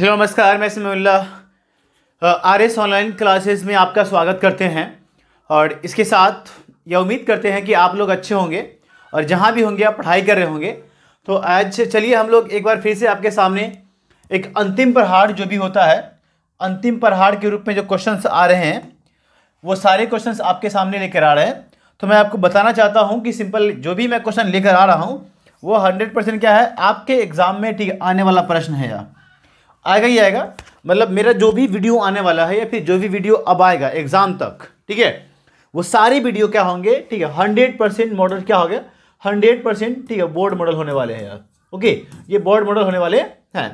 Hello नमस्कार, मैं Samiullah RS online classes में आपका स्वागत करते हैं। और इसके साथ यह उम्मीद करते हैं कि आप लोग अच्छे होंगे और जहां भी होंगे आप पढ़ाई कर रहे होंगे। तो आज चलिए हम लोग एक बार फिर से आपके सामने एक अंतिम प्रहार जो भी होता है, अंतिम प्रहार के रूप में जो क्वेश्चंस आ रहे हैं वो सारे क्वेश्चंस आपके सामने लेकर आ रहे हैं। तो मैं आपको बताना चाहता हूँ कि सिंपल जो भी मैं क्वेश्चन लेकर आ रहा हूँ वो 100% क्या है, आपके एग्जाम में ठीक आने वाला प्रश्न है या आएगा ही आएगा। मतलब मेरा जो भी वीडियो आने वाला है या फिर जो भी वीडियो अब आएगा एग्जाम तक, ठीक है, वो सारी वीडियो क्या होंगे, ठीक है, 100% मॉडल क्या हो गया, 100% ठीक है बोर्ड मॉडल होने वाले हैं यार। ओके, ये बोर्ड मॉडल होने वाले हैं।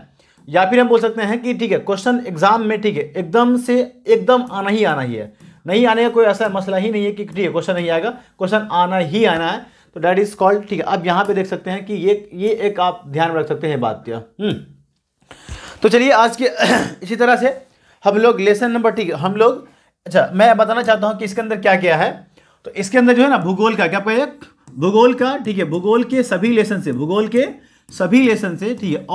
या फिर हम बोल सकते हैं कि ठीक है क्वेश्चन एग्जाम में ठीक है एकदम से एकदम आना ही है, नहीं आने का कोई ऐसा मसला ही नहीं है कि ठीक है क्वेश्चन नहीं आएगा, क्वेश्चन आना ही आना है। तो डैट इज कॉल्ड, ठीक है, आप यहाँ पे देख सकते हैं कि ये एक आप ध्यान में रख सकते हैं बात क्या। तो चलिए आज के इसी तरह से हम लोग लेसन नंबर, ठीक है, हम लोग, अच्छा मैं बताना चाहता हूँ कि इसके अंदर क्या क्या है। तो इसके अंदर जो है ना भूगोल का क्या है, भूगोल का, ठीक है, भूगोल के सभी लेसन से, भूगोल के सभी लेसन से, ठीक है,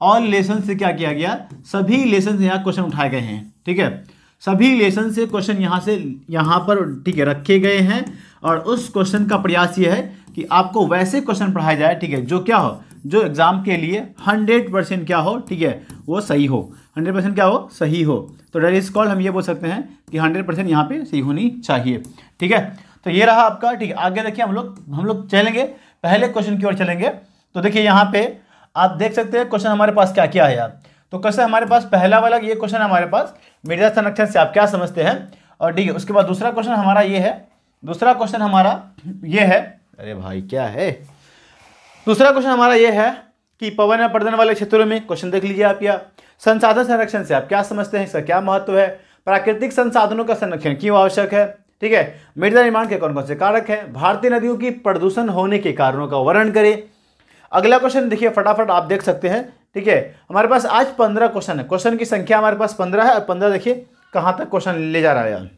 ऑल लेसन से क्या किया गया, सभी लेसन से यहाँ क्वेश्चन उठाए गए हैं। ठीक है, सभी लेसन से क्वेश्चन यहाँ से यहाँ पर ठीक है रखे गए हैं। और उस क्वेश्चन का प्रयास ये है कि आपको वैसे क्वेश्चन पढ़ाया जाए, ठीक है, जो क्या हो, जो एग्जाम के लिए 100% क्या हो, ठीक है, वो सही हो, 100% क्या हो, सही हो। तो डेट इज कॉल्ड, हम ये बोल सकते हैं कि 100% यहाँ पे सही होनी चाहिए। ठीक है, तो ये रहा आपका, ठीक है। आगे देखिए हम लोग चलेंगे, पहले क्वेश्चन की ओर चलेंगे। तो देखिए यहाँ पे आप देख सकते हैं क्वेश्चन हमारे पास क्या क्या है यार। तो कैसे हमारे पास पहला वाला ये क्वेश्चन हमारे पास मृदा संरक्षण से आप क्या समझते हैं। और ठीक है, उसके बाद दूसरा क्वेश्चन हमारा ये है, दूसरा क्वेश्चन हमारा ये है, अरे भाई क्या है, दूसरा क्वेश्चन हमारा ये है कि पवन में पर्दन वाले क्षेत्रों में, क्वेश्चन देख लीजिए आप, या संसाधन संरक्षण से आप क्या समझते हैं, इसका क्या महत्व है, प्राकृतिक संसाधनों का संरक्षण क्यों आवश्यक है, ठीक है, मृदा निर्माण के कौन कौन से कारक हैं, भारतीय नदियों की प्रदूषण होने के कारणों का वर्णन करें। अगला क्वेश्चन देखिए फटाफट आप देख सकते हैं। ठीक है, हमारे पास आज 15 क्वेश्चन है, क्वेश्चन की संख्या हमारे पास 15 है और 15 देखिए कहाँ तक क्वेश्चन ले जा रहा है यार।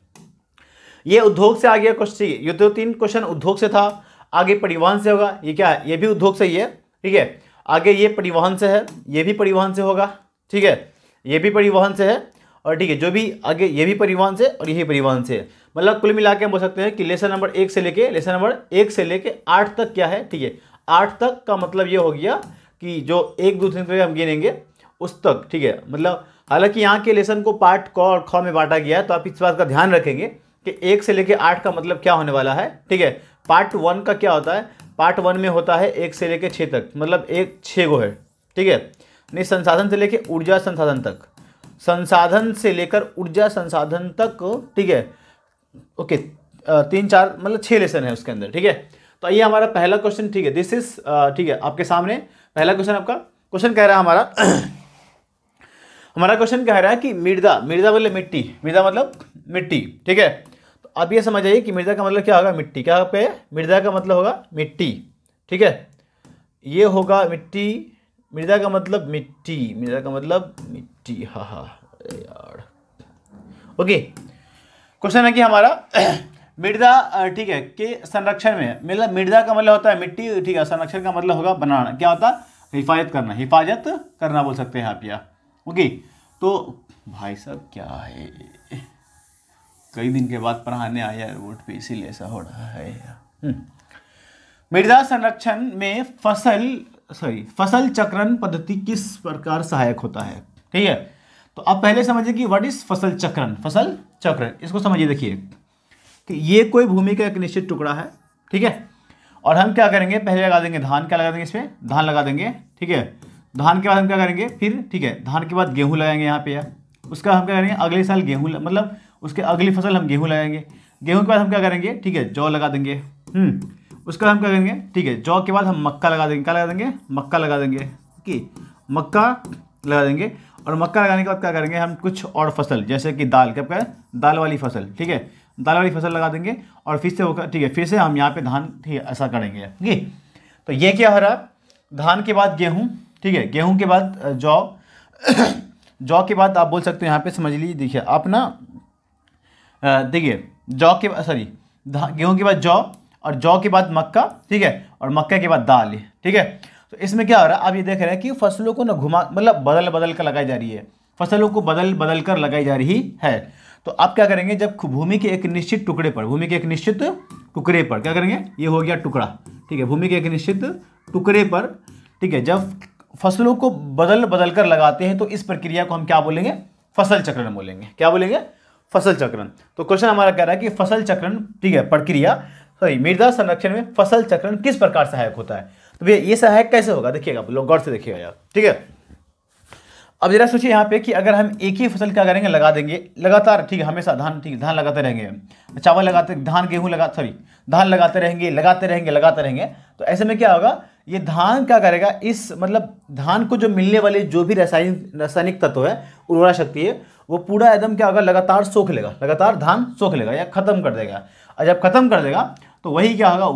ये उद्योग से आ गया क्वेश्चन, ये तो 3 क्वेश्चन उद्योग से था, आगे परिवहन से होगा, ये क्या है, ये भी उद्योग से ही है। ठीक है, आगे ये परिवहन से है, ये भी परिवहन से होगा, ठीक है, ये भी परिवहन से है। और ठीक है, जो भी आगे ये भी परिवहन से और यही परिवहन से है। मतलब कुल मिला के हम बोल सकते हैं कि लेसन नंबर 1 से लेके 8 तक क्या है, ठीक है, 8 तक का मतलब ये हो गया कि जो 1 2 3 हम गिनेंगे उस तक। ठीक है, मतलब हालांकि यहाँ के लेसन को पार्ट क और ख में बांटा गया है, तो आप इस बात का ध्यान रखेंगे कि 1 से लेके 8 का मतलब क्या होने वाला है। ठीक है, पार्ट 1 का क्या होता है, पार्ट 1 में होता है 1 से लेके 6 तक, मतलब 6 गो है। ठीक है, नहीं, संसाधन से लेके ऊर्जा संसाधन तक, संसाधन से लेकर ऊर्जा संसाधन तक, ठीक है, ओके, 3 4 मतलब 6 लेसन है उसके अंदर। ठीक है, तो ये हमारा पहला क्वेश्चन, ठीक है, दिस इज, ठीक है, आपके सामने पहला क्वेश्चन आपका क्वेश्चन कह रहा है हमारा क्वेश्चन कह रहा है कि मृदा मतलब मिट्टी, मृदा मतलब मिट्टी। ठीक है, तो आप ये समझ आइए कि मृदा का मतलब क्या होगा, मिट्टी, क्या पे मृदा का मतलब होगा मिट्टी। ठीक है, ये होगा मिट्टी, मृदा का मतलब मिट्टी, मृदा का मतलब मिट्टी, हाँ यार। ओके, क्वेश्चन है कि हमारा मृदा, ठीक है, के संरक्षण में, मतलब मृदा का मतलब होता है मिट्टी, ठीक है, संरक्षण का मतलब होगा बनाना, क्या होता है, हिफाजत करना, हिफाजत करना बोल सकते हैं आप या। ओके, तो भाई साहब क्या है, कई दिन के बाद पढ़ाने आया रोड पे, इसीलिए ऐसा हो रहा है। मृदा संरक्षण में फसल चक्रण पद्धति किस प्रकार सहायक होता है। ठीक है, तो आप पहले समझिए कि व्हाट इज फसल चक्रण, फसल चक्रण, इसको समझिए। देखिए कि ये कोई भूमि का एक निश्चित टुकड़ा है, ठीक है, और हम क्या करेंगे, पहले लगा देंगे धान, क्या लगा देंगे इसमें, धान लगा देंगे। ठीक है, धान के बाद हम क्या करेंगे फिर, ठीक है, धान के बाद गेहूं लगाएंगे यहाँ पे यार, उसका हम क्या करेंगे अगले साल गेहूं, मतलब उसके अगली फसल हम गेहूं लगाएंगे। गेहूं के बाद हम क्या करेंगे, ठीक है, जौ लगा देंगे। उसका हम क्या करेंगे, ठीक है, जौ के बाद हम मक्का लगा देंगे, क्या लगा देंगे, मक्का लगा देंगे, कि मक्का लगा देंगे। और मक्का लगाने के बाद क्या करेंगे हम, कुछ और फसल जैसे कि दाल, क्या कहें, दाल वाली फसल, ठीक है, दाल वाली फसल लगा देंगे। और फिर से होगा, ठीक है, फिर से हम यहाँ पे धान, ठीक है, ऐसा करेंगे। ठीक, तो ये क्या हो रहा, धान के बाद गेहूँ, ठीक है, गेहूँ के बाद जौ, जौ के बाद आप बोल सकते हो यहाँ पे समझ लीजिए, देखिए आप ना, देखिए जौ के बाद, सॉरी, गेहूँ के बाद जौ, और जौ के बाद मक्का, ठीक है, और मक्का के बाद दाल। ठीक है, तो इसमें क्या हो रहा है, आप ये देख रहे हैं कि फसलों को ना घुमा मतलब बदल बदल कर लगाई जा रही है, फसलों को बदल बदल कर लगाई जा रही है। तो आप क्या करेंगे, जब भूमि के एक निश्चित टुकड़े पर, भूमि के एक निश्चित टुकड़े पर क्या करेंगे, ये हो गया टुकड़ा, ठीक है, भूमि के एक निश्चित टुकड़े पर, ठीक है, जब फसलों को बदल बदल कर लगाते हैं तो इस प्रक्रिया को हम क्या बोलेंगे, फसल चक्रण बोलेंगे। क्या बोलेंगे, फसल चक्रण। तो क्वेश्चन हमारा कह रहा है कि फसल चक्रण, ठीक है, प्रक्रिया सॉरी मृदा संरक्षण में फसल चक्रण किस प्रकार सहायक होता है। तो भैया ये सहायक कैसे होगा, देखिएगा आप लोग गौर से देखिएगा यार, ठीक है। अब जरा सोचिए यहाँ पे कि अगर हम एक ही फसल क्या करेंगे, लगा देंगे लगातार, ठीक है, हमेशा धान, ठीक है, धान लगाते रहेंगे, चावल लगाते, धान गेहूं धान लगाते रहेंगे लगाते रहेंगे, तो ऐसे में क्या होगा, ये धान क्या करेगा, इस मतलब धान को जो मिलने वाले जो भी रासायनिक तत्व है, उर्वरा शक्ति है, वो पूरा एकदम क्या होगा, लगातार सोख लेगा, लगातार धान सोख लेगा या खत्म कर देगा। और जब खत्म कर देगा तो वही क्या होगा,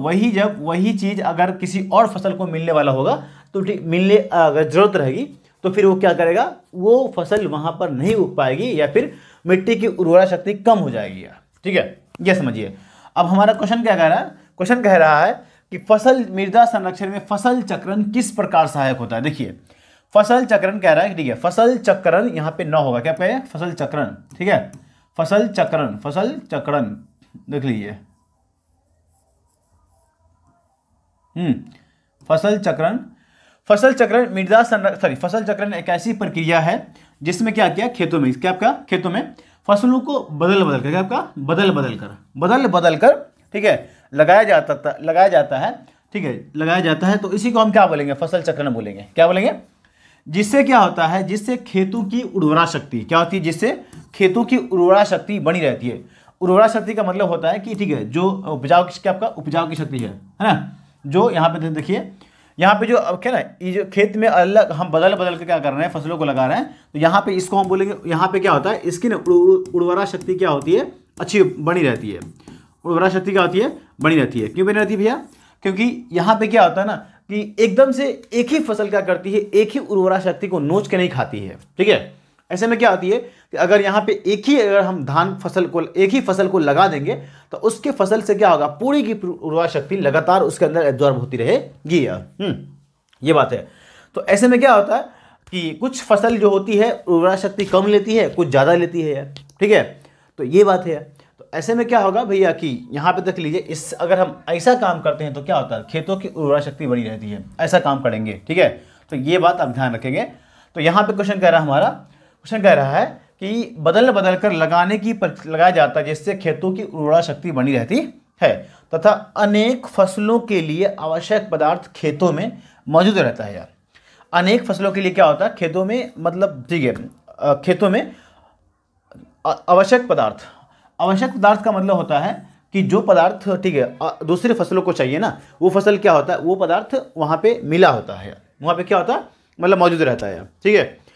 वही चीज़ अगर किसी और फसल को मिलने वाला होगा तो ठीक मिलने अगर जरूरत रहेगी तो फिर वो क्या करेगा, वो फसल वहाँ पर नहीं उग पाएगी या फिर मिट्टी की उर्वरा शक्ति कम हो जाएगी यार, ठीक है, ये समझिए। अब हमारा क्वेश्चन क्या कह रहा है, क्वेश्चन कह रहा है कि फसल मृदा संरक्षण में फसल चक्रण किस प्रकार सहायक होता है। देखिए फसल चक्रण कह रहा है, ठीक है, फसल चक्रण यहाँ पे न होगा, क्या कहे, फसल चक्रण, ठीक है, फसल चक्रण देख लीजिए, फसल चक्रण मृदा संरक्षण सॉरी फसल चक्रण एक ऐसी प्रक्रिया है जिसमें क्या किया, खेतों में, क्या आपका, खेतों में फसलों को बदल बदल कर, क्या आपका, बदल बदल कर, ठीक है, लगाया जाता है, ठीक है, लगाया जाता है। तो इसी को हम क्या बोलेंगे, फसल चक्रण बोलेंगे। क्या बोलेंगे, जिससे क्या होता है, जिससे खेतों की उर्वरा शक्ति क्या होती है, जिससे खेतों की उर्वरा शक्ति बनी रहती है। उर्वरा शक्ति का मतलब होता है कि ठीक है, जो उपजाऊ की आपका उपजाऊ की शक्ति है ना, जो यहाँ पे देखिए, यहाँ पे जो क्या ना, ये जो खेत में अलग हम बदल बदल के क्या कर रहे हैं, फसलों को लगा रहे हैं, तो यहाँ पे इसको हम बोलेंगे, यहाँ पे क्या होता है, इसकी ना उर्वरा शक्ति क्या होती है, अच्छी बनी रहती है। उर्वरा शक्ति क्या होती है, बनी रहती है। क्यों बनी रहती है भैया, क्योंकि यहाँ पे क्या होता है ना कि एकदम से एक ही फसल क्या करती है, एक ही उर्वरा शक्ति को नोच के नहीं खाती है, ठीक है। ऐसे में क्या होती है कि अगर यहाँ पे अगर हम एक ही फसल को लगा देंगे तो उसके फसल से क्या होगा, पूरी की उर्वरा शक्ति लगातार उसके अंदर एब्जॉर्ब होती रहेगी यार, ये बात है। तो ऐसे में क्या होता है कि कुछ फसल जो होती है उर्वरा शक्ति कम लेती है, कुछ ज़्यादा लेती है यार, ठीक है, तो ये बात है। तो ऐसे में क्या होगा भैया कि यहाँ पे देख लीजिए, इस अगर हम ऐसा काम करते हैं तो क्या होता है, खेतों की उर्वरा शक्ति बनी रहती है, ऐसा काम करेंगे, ठीक है। तो ये बात आप ध्यान रखेंगे। तो यहाँ पे क्वेश्चन कह रहा है कि बदल बदल कर लगाया जाता है जिससे खेतों की उर्वरा शक्ति बनी रहती है तथा अनेक फसलों के लिए आवश्यक पदार्थ खेतों में मौजूद रहता है यार। अनेक फसलों के लिए क्या होता है, खेतों में, मतलब ठीक है, खेतों में आवश्यक पदार्थ का मतलब होता है कि जो पदार्थ, ठीक है, दूसरी फसलों को चाहिए ना, वो फसल क्या होता है, वो पदार्थ वहाँ पे मिला होता है, वहाँ पे क्या होता है, मतलब मौजूद रहता है, ठीक है।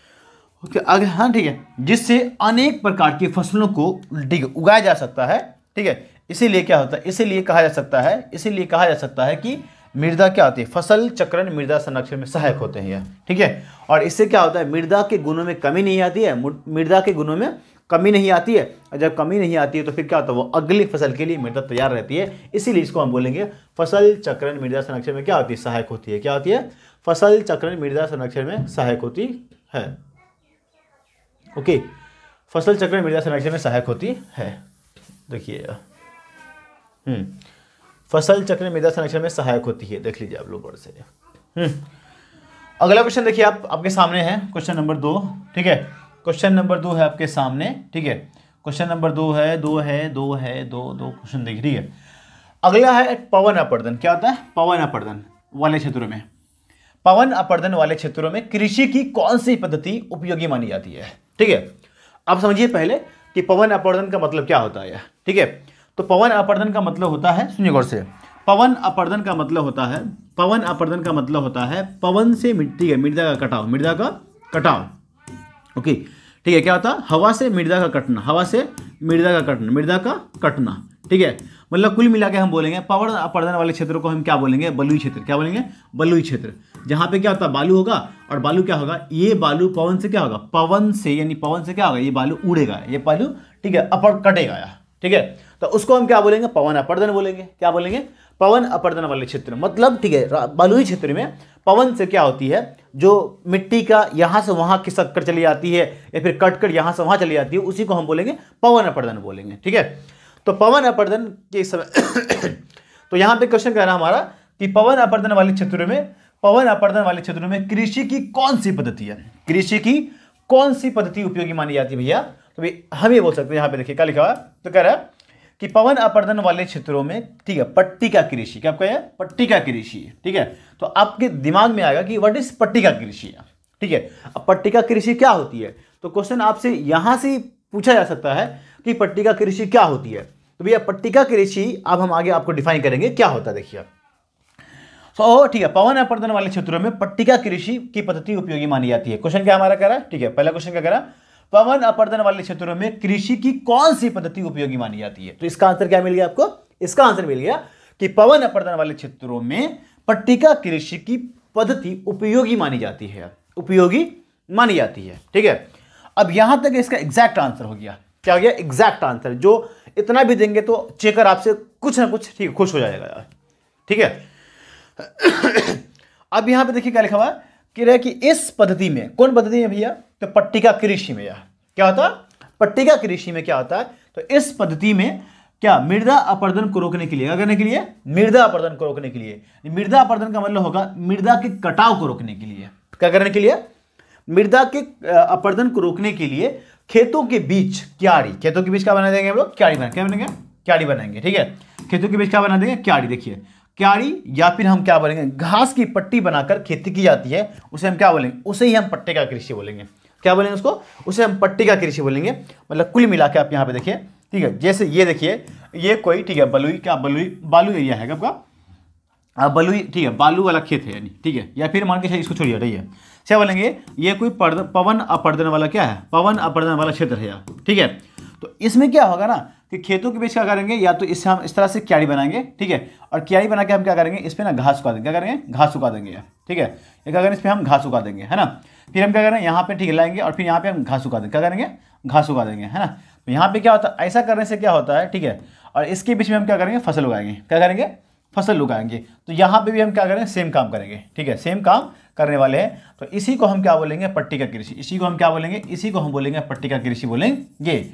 ओके आगे, हाँ ठीक है, जिससे अनेक प्रकार की फसलों को, ठीक है, उगाया जा सकता है, ठीक है। इसीलिए क्या होता है, इसीलिए कहा जा सकता है कि मृदा क्या होती है, फसल चक्रण मृदा संरक्षण में सहायक होते हैं यार, ठीक है। और इससे क्या होता है, मृदा के गुणों में कमी नहीं आती है, और जब कमी नहीं आती है तो फिर क्या होता है, वो अगली फसल के लिए मृदा तैयार रहती है। इसीलिए इसको हम बोलेंगे फसल चक्रण मृदा संरक्षण में क्या होती है, सहायक होती है। क्या होती है, फसल चक्रण मृदा संरक्षण में सहायक होती है। ओके, फसल चक्रण मृदा संरक्षण में सहायक होती है। देखिए फसल चक्र मृदा संरक्षण में सहायक होती है, देख लीजिए आप लोग गौर से। अगला क्वेश्चन देखिए, आपके सामने है क्वेश्चन नंबर 2, ठीक है। क्वेश्चन नंबर 2 है आपके सामने, ठीक है। क्वेश्चन नंबर 2 है, दो क्वेश्चन देखिए, ठीक है। अगला है पवन अपर्दन। क्या होता है, पवन अपर्दन वाले क्षेत्रों में, पवन अपर्दन वाले क्षेत्रों में कृषि की कौन सी पद्धति उपयोगी मानी जाती है, ठीक है। अब समझिए पहले कि पवन अपर्दन का मतलब क्या होता है, ठीक है। तो पवन अपर्दन का मतलब होता है, सुनिए गौर से, पवन अपर्दन का मतलब होता है पवन से मृदा का कटाव, ओके, ठीक है। क्या होता है, हवा से मृदा का कटना, ठीक है। मतलब कुल मिला के हम बोलेंगे पवन अपर्दन वाले क्षेत्रों को हम क्या बोलेंगे, बलुई क्षेत्र। क्या बोलेंगे, बलुई क्षेत्र, जहाँ पे क्या होता है, बालू होगा, और बालू क्या होगा, ये बालू पवन से क्या होगा, पवन से क्या होगा, ये बालू उड़ेगा, ये बालू, ठीक है, कटेगा, ठीक है। तो उसको हम क्या बोलेंगे, पवन अपर्दन बोलेंगे। क्या बोलेंगे, पवन अपर्दन वाले क्षेत्र, मतलब ठीक है, बलुई क्षेत्र में पवन से क्या होती है, जो मिट्टी का यहाँ से वहाँ खिसक कर चली जाती है या फिर कट कर यहाँ से वहाँ चली जाती है, उसी को हम बोलेंगे पवन अपरदन बोलेंगे। ठीक है, तो पवन अपरदन के समय तो यहाँ पे क्वेश्चन कह रहा है हमारा कि पवन अपरदन वाले क्षेत्रों में कृषि की कौन सी पद्धति है, कृषि की कौन सी पद्धति उपयोगी मानी जाती है भैया। तो भाई हम ये बोल सकते हैं, यहाँ पे देखिए क्या लिखा हुआ है, तो कह रहा है कि पवन अपरदन वाले क्षेत्रों में, ठीक है, पट्टिका कृषि, क्या आपका है, पट्टिका कृषि। ठीक है, तो आपके दिमाग में आएगा कि व्हाट इज पट्टिका कृषि। ठीक है, अब पट्टिका कृषि क्या होती है, तो क्वेश्चन आपसे यहां से पूछा जा सकता है कि पट्टिका कृषि क्या होती है। तो भैया पट्टिका कृषि अब हम आगे आपको डिफाइन करेंगे क्या होता है, देखिए। तो ठीक है, पवन अपरदन वाले क्षेत्रों में पट्टिका कृषि की पद्धति उपयोगी मानी जाती है। क्वेश्चन क्या हमारा कह रहा है, ठीक है, पहला क्वेश्चन क्या कह रहा है, पवन अपरदन वाले क्षेत्रों में कृषि की कौन सी पद्धति उपयोगी मानी जाती है। तो इसका आंसर क्या मिल गया आपको, इसका आंसर मिल गया कि पवन अपरदन वाले क्षेत्रों में पट्टिका कृषि की पद्धति उपयोगी मानी जाती है, उपयोगी मानी जाती है। ठीक है, अब यहां तक इसका एग्जैक्ट आंसर हो गया, क्या हो गया, एग्जैक्ट आंसर। जो इतना भी देंगे तो चेकर आपसे कुछ ना कुछ ठीक खुश हो जाएगा यार। ठीक है, अब यहां पे देखिए क्या लिखा हुआ है कि इस पद्धति में, कौन पद्धति में भैया, तो पट्टिका कृषि में। यार क्या होता है, पट्टिका कृषि में क्या होता है, तो इस पद्धति में क्या, मृदा अपरदन को रोकने के लिए, क्या करने के लिए, मृदा अपरदन को रोकने के लिए। मृदा अपरदन का मतलब होगा मृदा के कटाव को रोकने के लिए, क्या करने के लिए, मृदा के अपरदन को रोकने के लिए खेतों के बीच क्यारी, खेतों के बीच क्या बना देंगे हम लोग, क्यारी बनाएंगे, क्या बनेंगे, क्यारी बनाएंगे। ठीक है, खेतों के बीच क्या बना देंगे, क्यारी। देखिए क्यारी, या फिर हम क्या बोलेंगे, घास की पट्टी बनाकर खेती की जाती है, उसे हम क्या बोलेंगे, उसे ही हम पट्टिका कृषि बोलेंगे। क्या बोलेंगे उसको, उसे हम पट्टिका कृषि बोलेंगे। मतलब कुल मिला के आप यहाँ पे देखिए, ठीक है, जैसे ये देखिए, ये कोई, ठीक है, बलुई, क्या बलुई, बालू एरिया है आपका, बलुई, ठीक है, बालू वाला खेत है यानी, ठीक है, या फिर मान के इसको छोड़िए, हटाइए, क्या बोलेंगे, ये कोई पवन अपरदन वाला क्या है, पवन अपरदन वाला क्षेत्र है यार। ठीक है, तो इसमें क्या होगा ना कि खेतों के बीच क्या करेंगे, या तो इससे हम इस तरह से क्यारी बनाएंगे, ठीक है, और क्यारी बना के हम क्या करेंगे, इस पर ना घास उगा देंगे, क्या करेंगे, घास उगा देंगे। ठीक है, ये क्या करेंगे, इस पर हम घास उगा देंगे, है ना। फिर हम क्या करेंगे, यहाँ पे ठीक है लाएंगे, और फिर यहाँ पे हम घास उगा देंगे, क्या करेंगे, घास उगा देंगे, है ना। तो यहाँ पे क्या होता है, ऐसा करने से क्या होता है, ठीक है, और इसके बीच में हम क्या करेंगे, फसल उगाएंगे, क्या करेंगे, फसल उगाएंगे। तो यहाँ पे भी हम क्या करेंगे, सेम काम करेंगे। ठीक है, सेम काम करने वाले हैं, तो इसी को हम क्या बोलेंगे, पट्टिका कृषि। इसी को हम क्या बोलेंगे, इसी को हम बोलेंगे पट्टिका कृषि बोलेंगे।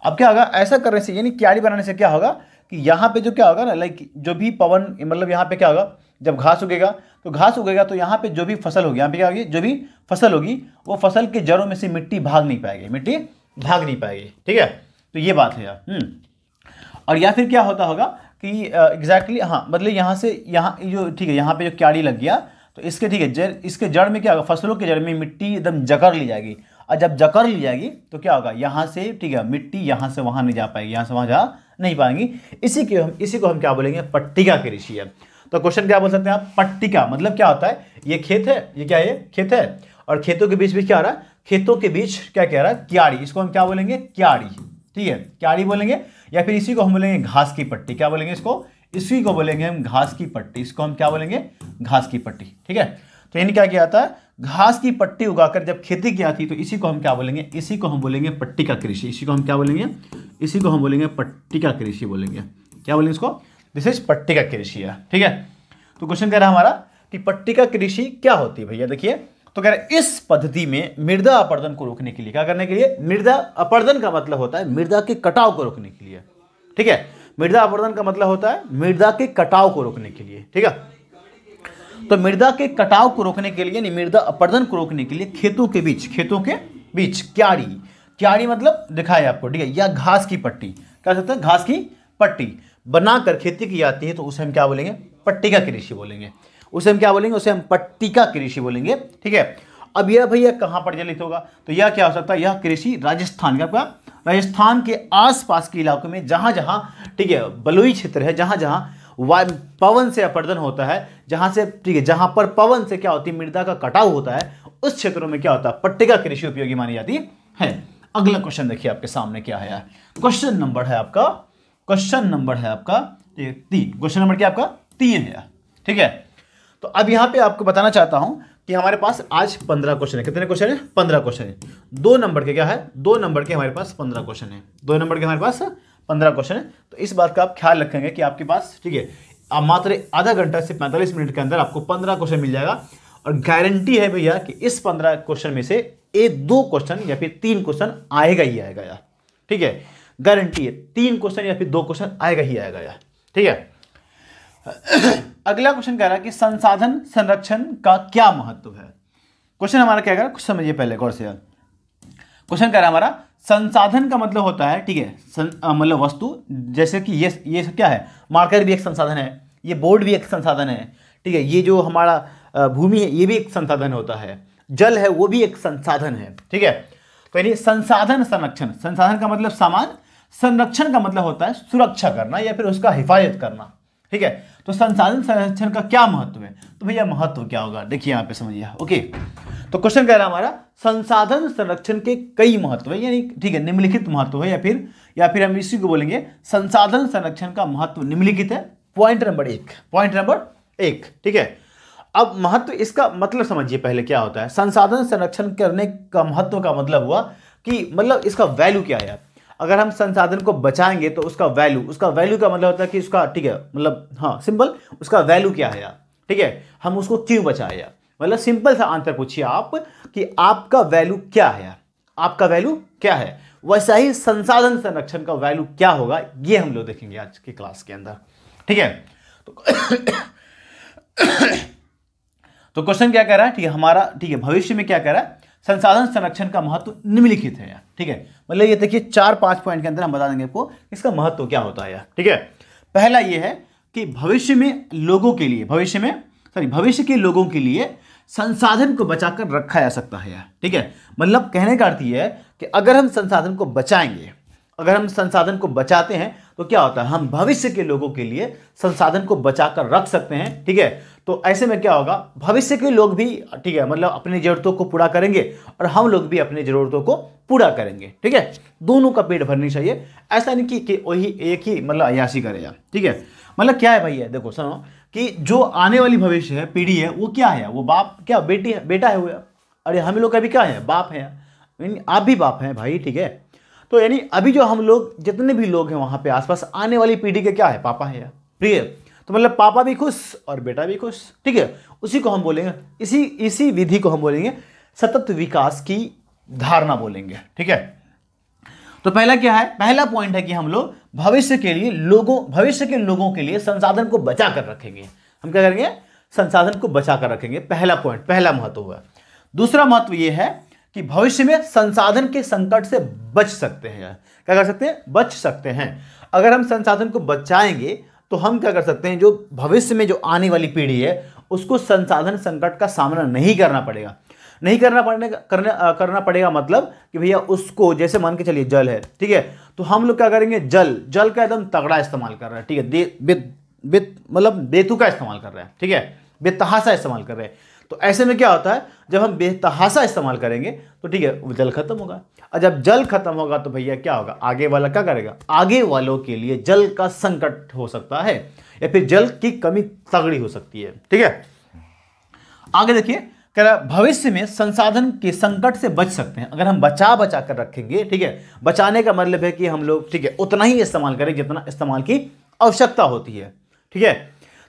अब क्या होगा, ऐसा करने से यानी क्यारी बनाने से क्या होगा कि यहाँ पे जो क्या होगा ना, लाइक जो भी पवन, मतलब यहाँ पे क्या होगा, जब घास उगेगा तो यहाँ पे जो भी फसल होगी, यहाँ पे क्या होगी, जो भी फसल होगी वो फसल के जड़ों में से मिट्टी भाग नहीं पाएगी। ठीक है, तो ये बात है यार। और या फिर क्या होता होगा कि एग्जैक्टली, हाँ, मतलब यहाँ से यहाँ जो, ठीक है, यहाँ पे जो क्यारी लग गया तो इसके, ठीक है, इसके जड़ में क्या होगा, फसलों के जड़ में मिट्टी एकदम जकड़ ली जाएगी, और जब जकड़ ली जाएगी तो क्या होगा, यहाँ से, ठीक है, मिट्टी यहाँ से वहाँ नहीं जा पाएगी, यहाँ से वहाँ जा नहीं पाएंगी। इसी को हम क्या बोलेंगे, पट्टिका कृषि है। तो क्वेश्चन क्या बोल सकते हैं आप, पट्टिका मतलब क्या होता है, ये खेत है, ये क्या है, खेत है, और खेतों के बीच भी क्या आ रहा है, खेतों के बीच क्या कह रहा है, क्यारी, इसको हम क्या बोलेंगे, क्यारी। ठीक है, क्यारी बोलेंगे, या फिर इसी को हम बोलेंगे घास की पट्टी। क्या बोलेंगे इसको, इसी को बोलेंगे हम घास की पट्टी, इसको हम क्या बोलेंगे, घास की पट्टी। ठीक है, तो यानी क्या किया जाता है, घास की पट्टी उगाकर जब खेती की जाती है तो इसी को हम क्या बोलेंगे, इसी को हम बोलेंगे पट्टिका कृषि। इसी को हम क्या बोलेंगे, इसी को हम बोलेंगे पट्टिका कृषि बोलेंगे। क्या बोलेंगे इसको, दिस इज पट्टिका कृषि है। ठीक है, तो क्वेश्चन कह रहा है हमारा कि पट्टिका कृषि क्या होती है भैया। देखिए, तो कह रहे हैं इस पद्धति में मृदा अपरदन को रोकने के लिए, क्या करने के लिए, मृदा अपरदन का मतलब होता है मृदा के कटाव को रोकने के लिए। ठीक है, मृदा अपरदन का मतलब होता है मृदा के कटाव को रोकने के लिए। ठीक है, तो मृदा के कटाव को रोकने के लिए यानी मृदा अपरदन को रोकने के लिए खेतों के बीच क्यारी मतलब दिखाए आपको, ठीक है, या घास की पट्टी, क्या सकते हैं, घास की पट्टी बनाकर खेती की जाती है तो उसे हम क्या बोलेंगे, पट्टिका कृषि बोलेंगे। उसे हम क्या बोलेंगे, उसे हम पट्टिका कृषि बोलेंगे। ठीक है, अब यह भैया कहाँ प्रचलित होगा, तो यह क्या हो सकता है, यह कृषि राजस्थान का, राजस्थान के आसपास के इलाकों में जहां जहां, ठीक है, बलुई क्षेत्र है, जहां जहां पवन से अपरदन होता है, जहां से, ठीक है, जहां पर पवन से क्या होती है, मृदा का कटाव होता है, उस क्षेत्रों में क्या होता है, पट्टिका कृषि उपयोगी मानी जाती है। अगला क्वेश्चन देखिए आपके सामने क्या है, क्वेश्चन नंबर है आपका 3। क्वेश्चन नंबर क्या आपका 3 है। ठीक है, तो अब यहां पे आपको बताना चाहता हूं कि हमारे पास आज 15 क्वेश्चन है। कितने क्वेश्चन है, 15 क्वेश्चन है। 2 नंबर के क्या है, 2 नंबर के हमारे पास 15 क्वेश्चन है। 2 नंबर के हमारे पास 15 क्वेश्चन है। तो इस बात का आप ख्याल रखेंगे कि आपके पास, ठीक है, मात्र आधा घंटा से 45 मिनट के अंदर आपको 15 क्वेश्चन मिल जाएगा। और गारंटी है भैया कि इस 15 क्वेश्चन में से 1-2 क्वेश्चन या फिर 3 क्वेश्चन आएगा ही आएगा यार, ठीक है, गारंटी है 3 क्वेश्चन या फिर 2 क्वेश्चन आएगा ही आएगा यार, ठीक है। अगला क्वेश्चन कह रहा है कि संसाधन संरक्षण का क्या महत्व है। क्वेश्चन हमारा क्या कह रहा है, कुछ समझिए पहले गौर से यार। क्वेश्चन कह रहा है हमारा संसाधन का मतलब होता है, ठीक है, मतलब वस्तु, जैसे कि ये क्या है, मार्कर भी एक संसाधन है, ये बोर्ड भी एक संसाधन है, ठीक है, ये जो हमारा भूमि है ये भी एक संसाधन होता है, जल है वो भी एक संसाधन है, ठीक है। तो यानी संसाधन संरक्षण, संसाधन का मतलब सामान, संरक्षण का मतलब होता है सुरक्षा करना या फिर उसका हिफाजत करना, ठीक है। तो संसाधन संरक्षण का क्या महत्व है, तो भैया महत्व क्या होगा देखिए यहाँ पे समझिए, ओके। तो क्वेश्चन कह रहा है हमारा संसाधन संरक्षण के कई महत्व है, यानी ठीक है निम्नलिखित महत्व है, या फिर हम इसी को बोलेंगे संसाधन संरक्षण का महत्व निम्नलिखित है, पॉइंट नंबर 1, ठीक है। अब महत्व, इसका मतलब समझिए पहले क्या होता है। संसाधन संरक्षण करने का महत्व का मतलब हुआ कि मतलब इसका वैल्यू क्या है। अगर हम संसाधन को बचाएंगे तो उसका वैल्यू का मतलब होता है कि उसका, ठीक है, मतलब हाँ सिंपल, उसका वैल्यू क्या है यार, ठीक है, हम उसको क्यों बचाए यार, मतलब सिंपल सा आंसर पूछिए आप कि आपका वैल्यू क्या है यार, आपका वैल्यू क्या है। वैसा ही संसाधन संरक्षण का वैल्यू क्या होगा ये हम लोग देखेंगे आज की क्लास के अंदर, ठीक है। तो क्वेश्चन क्या कह रहा है, ठीक है हमारा, ठीक है, भविष्य में क्या कह रहा है, संसाधन संरक्षण का महत्व निम्नलिखित है यार, ठीक है। मतलब ये देखिए 4-5 पॉइंट के अंदर हम बता देंगे आपको इसका महत्व क्या होता है यार, ठीक है। पहला ये है कि भविष्य के लोगों के लिए संसाधन को बचाकर रखा जा सकता है यार, ठीक है। मतलब कहने का अर्थ ये है कि अगर हम संसाधन को बचाएंगे, अगर हम संसाधन को बचाते हैं तो क्या होता है, हम भविष्य के लोगों के लिए संसाधन को बचाकर रख सकते हैं, ठीक है। तो ऐसे में क्या होगा, भविष्य के लोग भी, ठीक है, मतलब अपनी जरूरतों को पूरा करेंगे और हम लोग भी अपनी जरूरतों को पूरा करेंगे, ठीक है। दोनों का पेट भरनी चाहिए, ऐसा नहीं कि वही एक ही मतलब अयाशी करे यार, ठीक है। मतलब क्या है भैया, देखो सुनो कि जो आने वाली भविष्य है, पीढ़ी है, वो क्या है, वो बाप क्या बेटी है, बेटा है वो यार, अरे हम लोग का भी क्या है, बाप है यार, आप भी बाप हैं भाई, ठीक है। तो यानी अभी जो हम लोग जितने भी लोग हैं वहां पे आसपास, आने वाली पीढ़ी के क्या है, पापा है यार, ठीक है। तो मतलब पापा भी खुश और बेटा भी खुश, ठीक है। उसी को हम बोलेंगे, इसी विधि को हम बोलेंगे सतत विकास की धारणा बोलेंगे, ठीक है। तो पहला क्या है, पहला पॉइंट है कि हम लोग भविष्य के लोगों के लिए संसाधन को बचा कर रखेंगे। हम क्या करेंगे, संसाधन को बचा कर रखेंगे, पहला पॉइंट, पहला महत्व हुआ। दूसरा महत्व यह है कि भविष्य में संसाधन के संकट से बच सकते हैं। क्या कर सकते हैं, बच सकते हैं। अगर हम संसाधन को बचाएंगे तो हम क्या कर सकते हैं, जो भविष्य में जो आने वाली पीढ़ी है उसको संसाधन संकट का सामना नहीं करना पड़ेगा। करना पड़ेगा मतलब कि भैया उसको, जैसे मान के चलिए जल है, ठीक है, तो हम लोग क्या करेंगे, जल का एकदम तगड़ा इस्तेमाल कर रहा है, ठीक है, मतलब बेतुका इस्तेमाल कर रहा है, ठीक है, बेतहासा इस्तेमाल कर रहे हैं। तो ऐसे में क्या होता है, जब हम बेतहासा इस्तेमाल करेंगे तो ठीक है वो जल खत्म होगा, और जब जल खत्म होगा तो भैया क्या होगा, आगे वाला क्या करेगा, आगे वालों के लिए जल का संकट हो सकता है या फिर जल की कमी तगड़ी हो सकती है, ठीक है। आगे देखिए, कह रहा भविष्य में संसाधन के संकट से बच सकते हैं अगर हम बचा कर रखेंगे, ठीक है। बचाने का मतलब है कि हम लोग, ठीक है, उतना ही इस्तेमाल करें जितना इस्तेमाल की आवश्यकता होती है, ठीक है।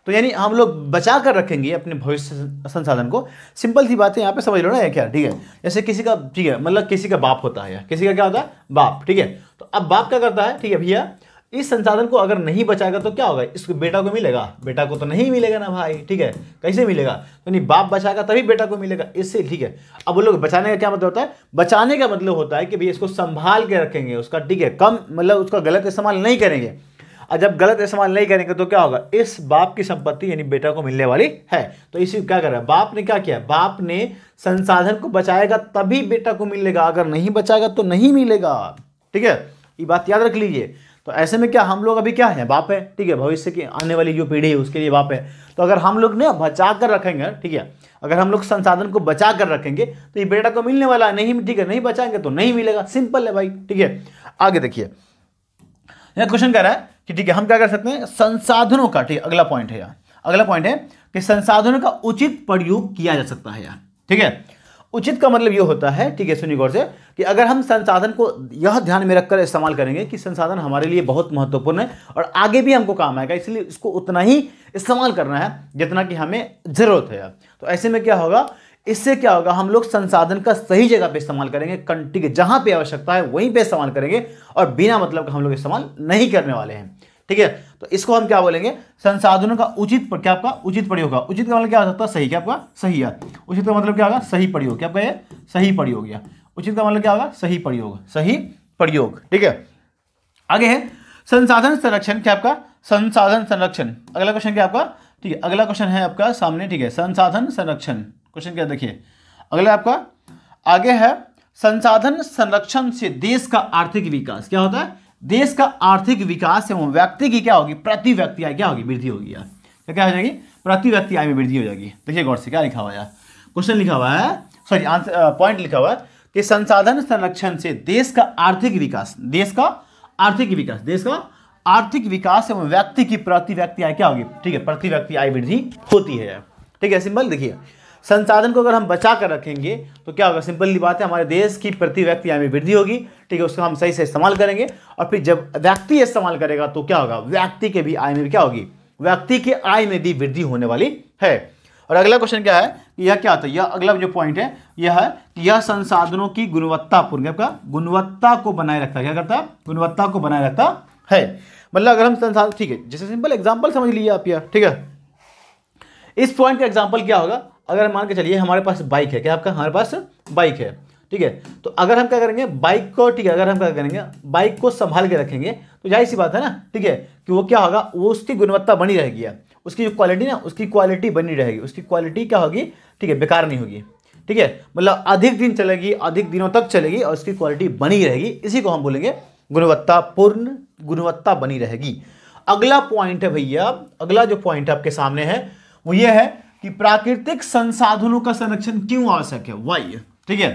तो यानी हम लोग बचा कर रखेंगे अपने भविष्य संसाधन को। सिंपल सी बात है, यहाँ पे समझ लो ना है क्या, ठीक है। जैसे किसी का, ठीक है, मतलब किसी का बाप होता है, किसी का क्या होता है, बाप, ठीक है। तो अब बाप क्या करता है, ठीक है भैया, इस संसाधन को अगर नहीं बचाएगा तो क्या होगा, इसको बेटा को मिलेगा, बेटा को तो नहीं मिलेगा ना भाई, ठीक है, कैसे मिलेगा, तो नहीं बाप बचाएगा तभी बेटा को मिलेगा, इससे, ठीक है। अब वो लोग बचाने का क्या मतलब होता है, बचाने का मतलब होता है कि भैया इसको संभाल के रखेंगे, उसका, ठीक है, कम मतलब उसका गलत इस्तेमाल नहीं करेंगे। और जब गलत इस्तेमाल नहीं करेंगे तो क्या होगा, इस बाप की संपत्ति यानी बेटा को मिलने वाली है। तो इसी क्या कर रहा है, बाप ने क्या किया, बाप ने संसाधन को बचाएगा तभी बेटा को मिलेगा, अगर नहीं बचाएगा तो नहीं मिलेगा, ठीक है, ये बात याद रख लीजिए। तो ऐसे में क्या हम लोग अभी क्या है, बाप है, ठीक है, भविष्य की आने वाली जो पीढ़ी है उसके लिए बाप है। तो अगर हम लोग ने बचा कर रखेंगे, ठीक है, अगर हम लोग संसाधन को बचा कर रखेंगे तो ये बेटा को मिलने वाला नहीं, ठीक है, नहीं बचाएंगे तो नहीं मिलेगा, सिंपल है भाई, ठीक है। आगे देखिए, क्वेश्चन कह रहा है कि ठीक है हम क्या कर सकते हैं, संसाधनों का, ठीक है, अगला पॉइंट है यार, अगला पॉइंट है कि संसाधनों का उचित प्रयोग किया जा सकता है यार, ठीक है। उचित का मतलब ये होता है, ठीक है, सुनिए गौर से, कि अगर हम संसाधन को यह ध्यान में रखकर इस्तेमाल करेंगे कि संसाधन हमारे लिए बहुत महत्वपूर्ण है और आगे भी हमको काम आएगा, इसलिए इसको उतना ही इस्तेमाल करना है जितना कि हमें ज़रूरत है। तो ऐसे में क्या होगा, इससे क्या होगा, हम लोग संसाधन का सही जगह पे इस्तेमाल करेंगे, ठीक है, जहां पे आवश्यकता है वहीं पे इस्तेमाल करेंगे और बिना मतलब का हम लोग इस्तेमाल नहीं करने वाले हैं, ठीक है। तो इसको हम क्या बोलेंगे, संसाधनों का उचित क्या आपका उचित प्रयोग होगा। उचित का मतलब क्या हो सकता है, सही, क्या आपका सही है। उचित का मतलब क्या होगा, सही प्रयोग, क्या आपका ये सही प्रयोग या उचित का मतलब क्या होगा, सही प्रयोग, सही प्रयोग, ठीक है। आगे है संसाधन संरक्षण, क्या आपका संसाधन संरक्षण। अगला क्वेश्चन क्या आपका, ठीक है, अगला क्वेश्चन है आपका सामने, ठीक है, संसाधन संरक्षण। क्वेश्चन क्या देखिए, अगला आपका आगे है संसाधन संरक्षण से देश का आर्थिक विकास। क्या होता है, देश का आर्थिक विकास एवं व्यक्ति की क्या होगी, प्रति व्यक्ति आय क्या होगी, वृद्धि होगी यार। तो क्या हो जाएगी, प्रति व्यक्ति आय में वृद्धि हो जाएगी। देखिए गौर से क्या लिखा हुआ है, क्वेश्चन लिखा हुआ है, सॉरी आंसर पॉइंट लिखा हुआ है कि संसाधन संरक्षण से देश का आर्थिक विकास, देश का आर्थिक विकास, देश का आर्थिक विकास एवं व्यक्ति की प्रति व्यक्ति आय क्या होगी, ठीक है, प्रति व्यक्ति आय वृद्धि होती है, ठीक है। सिंपल देखिए, संसाधन को अगर हम बचा कर रखेंगे तो क्या होगा, सिंपल सी बात है, हमारे देश की प्रति व्यक्ति आय में वृद्धि होगी, ठीक है, उसको हम सही से इस्तेमाल करेंगे और फिर जब व्यक्ति इस्तेमाल करेगा तो क्या होगा, व्यक्ति के भी आय में भी क्या होगी, व्यक्ति के आय में भी वृद्धि होने वाली है। और अगला क्वेश्चन क्या है, यह क्या होता है, यह अगला जो पॉइंट है यह है कि यह संसाधनों की गुणवत्तापूर्ण, क्या गुणवत्ता को बनाए रखता है, क्या करता है, गुणवत्ता को बनाए रखता है। मतलब अगर हम संसाधन, ठीक है, जैसे सिंपल एग्जाम्पल समझ लीजिए आप यार, ठीक है। इस पॉइंट का एग्जाम्पल क्या होगा, अगर मान के चलिए हमारे पास बाइक है, क्या आपका हमारे पास बाइक है, ठीक है, तो अगर हम क्या करेंगे बाइक को, ठीक है, अगर हम क्या करेंगे बाइक को संभाल के रखेंगे तो जाहिर सी बात है ना, ठीक है, कि वो क्या होगा, वो उसकी गुणवत्ता बनी रहेगी, उसकी जो क्वालिटी ना, उसकी क्वालिटी बनी रहेगी, उसकी क्वालिटी क्या होगी, ठीक है, बेकार नहीं होगी, ठीक है, मतलब अधिक दिन चलेगी, अधिक दिनों तक चलेगी और उसकी क्वालिटी बनी रहेगी, इसी को हम बोलेंगे गुणवत्तापूर्ण, गुणवत्ता बनी रहेगी। अगला पॉइंट है भैया, अगला जो पॉइंट आपके सामने है वो ये है कि प्राकृतिक संसाधनों का संरक्षण क्यों आवश्यक है, वाई, ठीक है।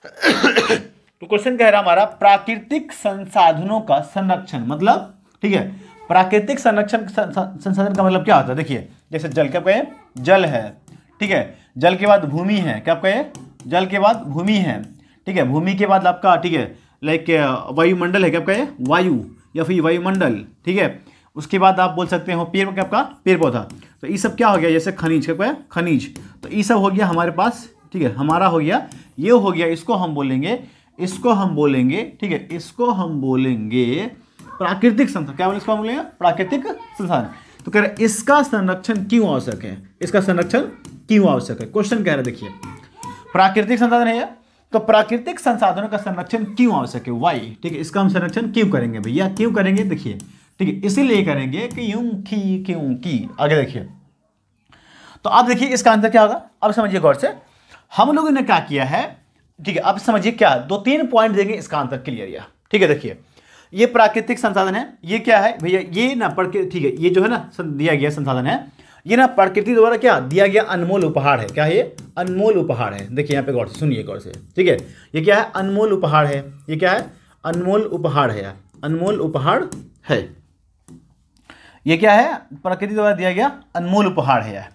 तो क्वेश्चन कह रहा हमारा प्राकृतिक संसाधनों का संरक्षण मतलब, ठीक है, प्राकृतिक संरक्षण संसाधन का मतलब क्या होता है, देखिए जैसे जल, क्या कहे जल है, ठीक है, जल के बाद भूमि है, क्या कहे जल के बाद भूमि है, ठीक है, भूमि के बाद आपका, ठीक है, लाइक वायुमंडल है, क्या कहे वायु या फिर वायुमंडल, ठीक है, उसके बाद आप बोल सकते हो पेड़, क्या आपका पेड़ पौधा, तो ये सब क्या हो गया, जैसे खनिज, क्या है खनिज, तो ये सब हो गया हमारे पास, ठीक है, हमारा हो गया, ये हो गया, इसको हम बोलेंगे, इसको हम बोलेंगे, ठीक है, इसको हम बोलेंगे प्राकृतिक संसाधन, क्या बोले इसको हम बोलेंगे प्राकृतिक संसाधन। तो कह रहे इसका संरक्षण क्यों आवश्यक है, इसका संरक्षण क्यों आवश्यक है, क्वेश्चन कह रहे देखिए प्राकृतिक संसाधन है, तो प्राकृतिक संसाधनों का संरक्षण क्यों आवश्यक है, वाई, ठीक है, इसका हम संरक्षण क्यों करेंगे भैया, क्यों करेंगे, देखिए, ठीक है, इसीलिए करेंगे कि क्योंकि आगे देखिए, तो आप देखिए इसका आंसर क्या होगा, अब समझिए गौर से, हम लोगों ने क्या किया है, ठीक है, अब समझिए क्या, 2-3 पॉइंट देंगे इसका आंसर क्लियर या, ठीक है। देखिए ये प्राकृतिक संसाधन है, ये क्या है भैया, ये ना ठीक है, ये जो है ना दिया गया संसाधन है, ये ना प्रकृति द्वारा क्या दिया गया अनमोल उपहार है, क्या है ये अनमोल उपहार है। देखिए यहाँ पे गौर से सुनिए गौर से, ठीक है, ये क्या है अनमोल उपहार है, ये क्या है अनमोल उपहार है, अनमोल उपहार है, ये क्या है प्रकृति द्वारा दिया गया अनमोल उपहार है,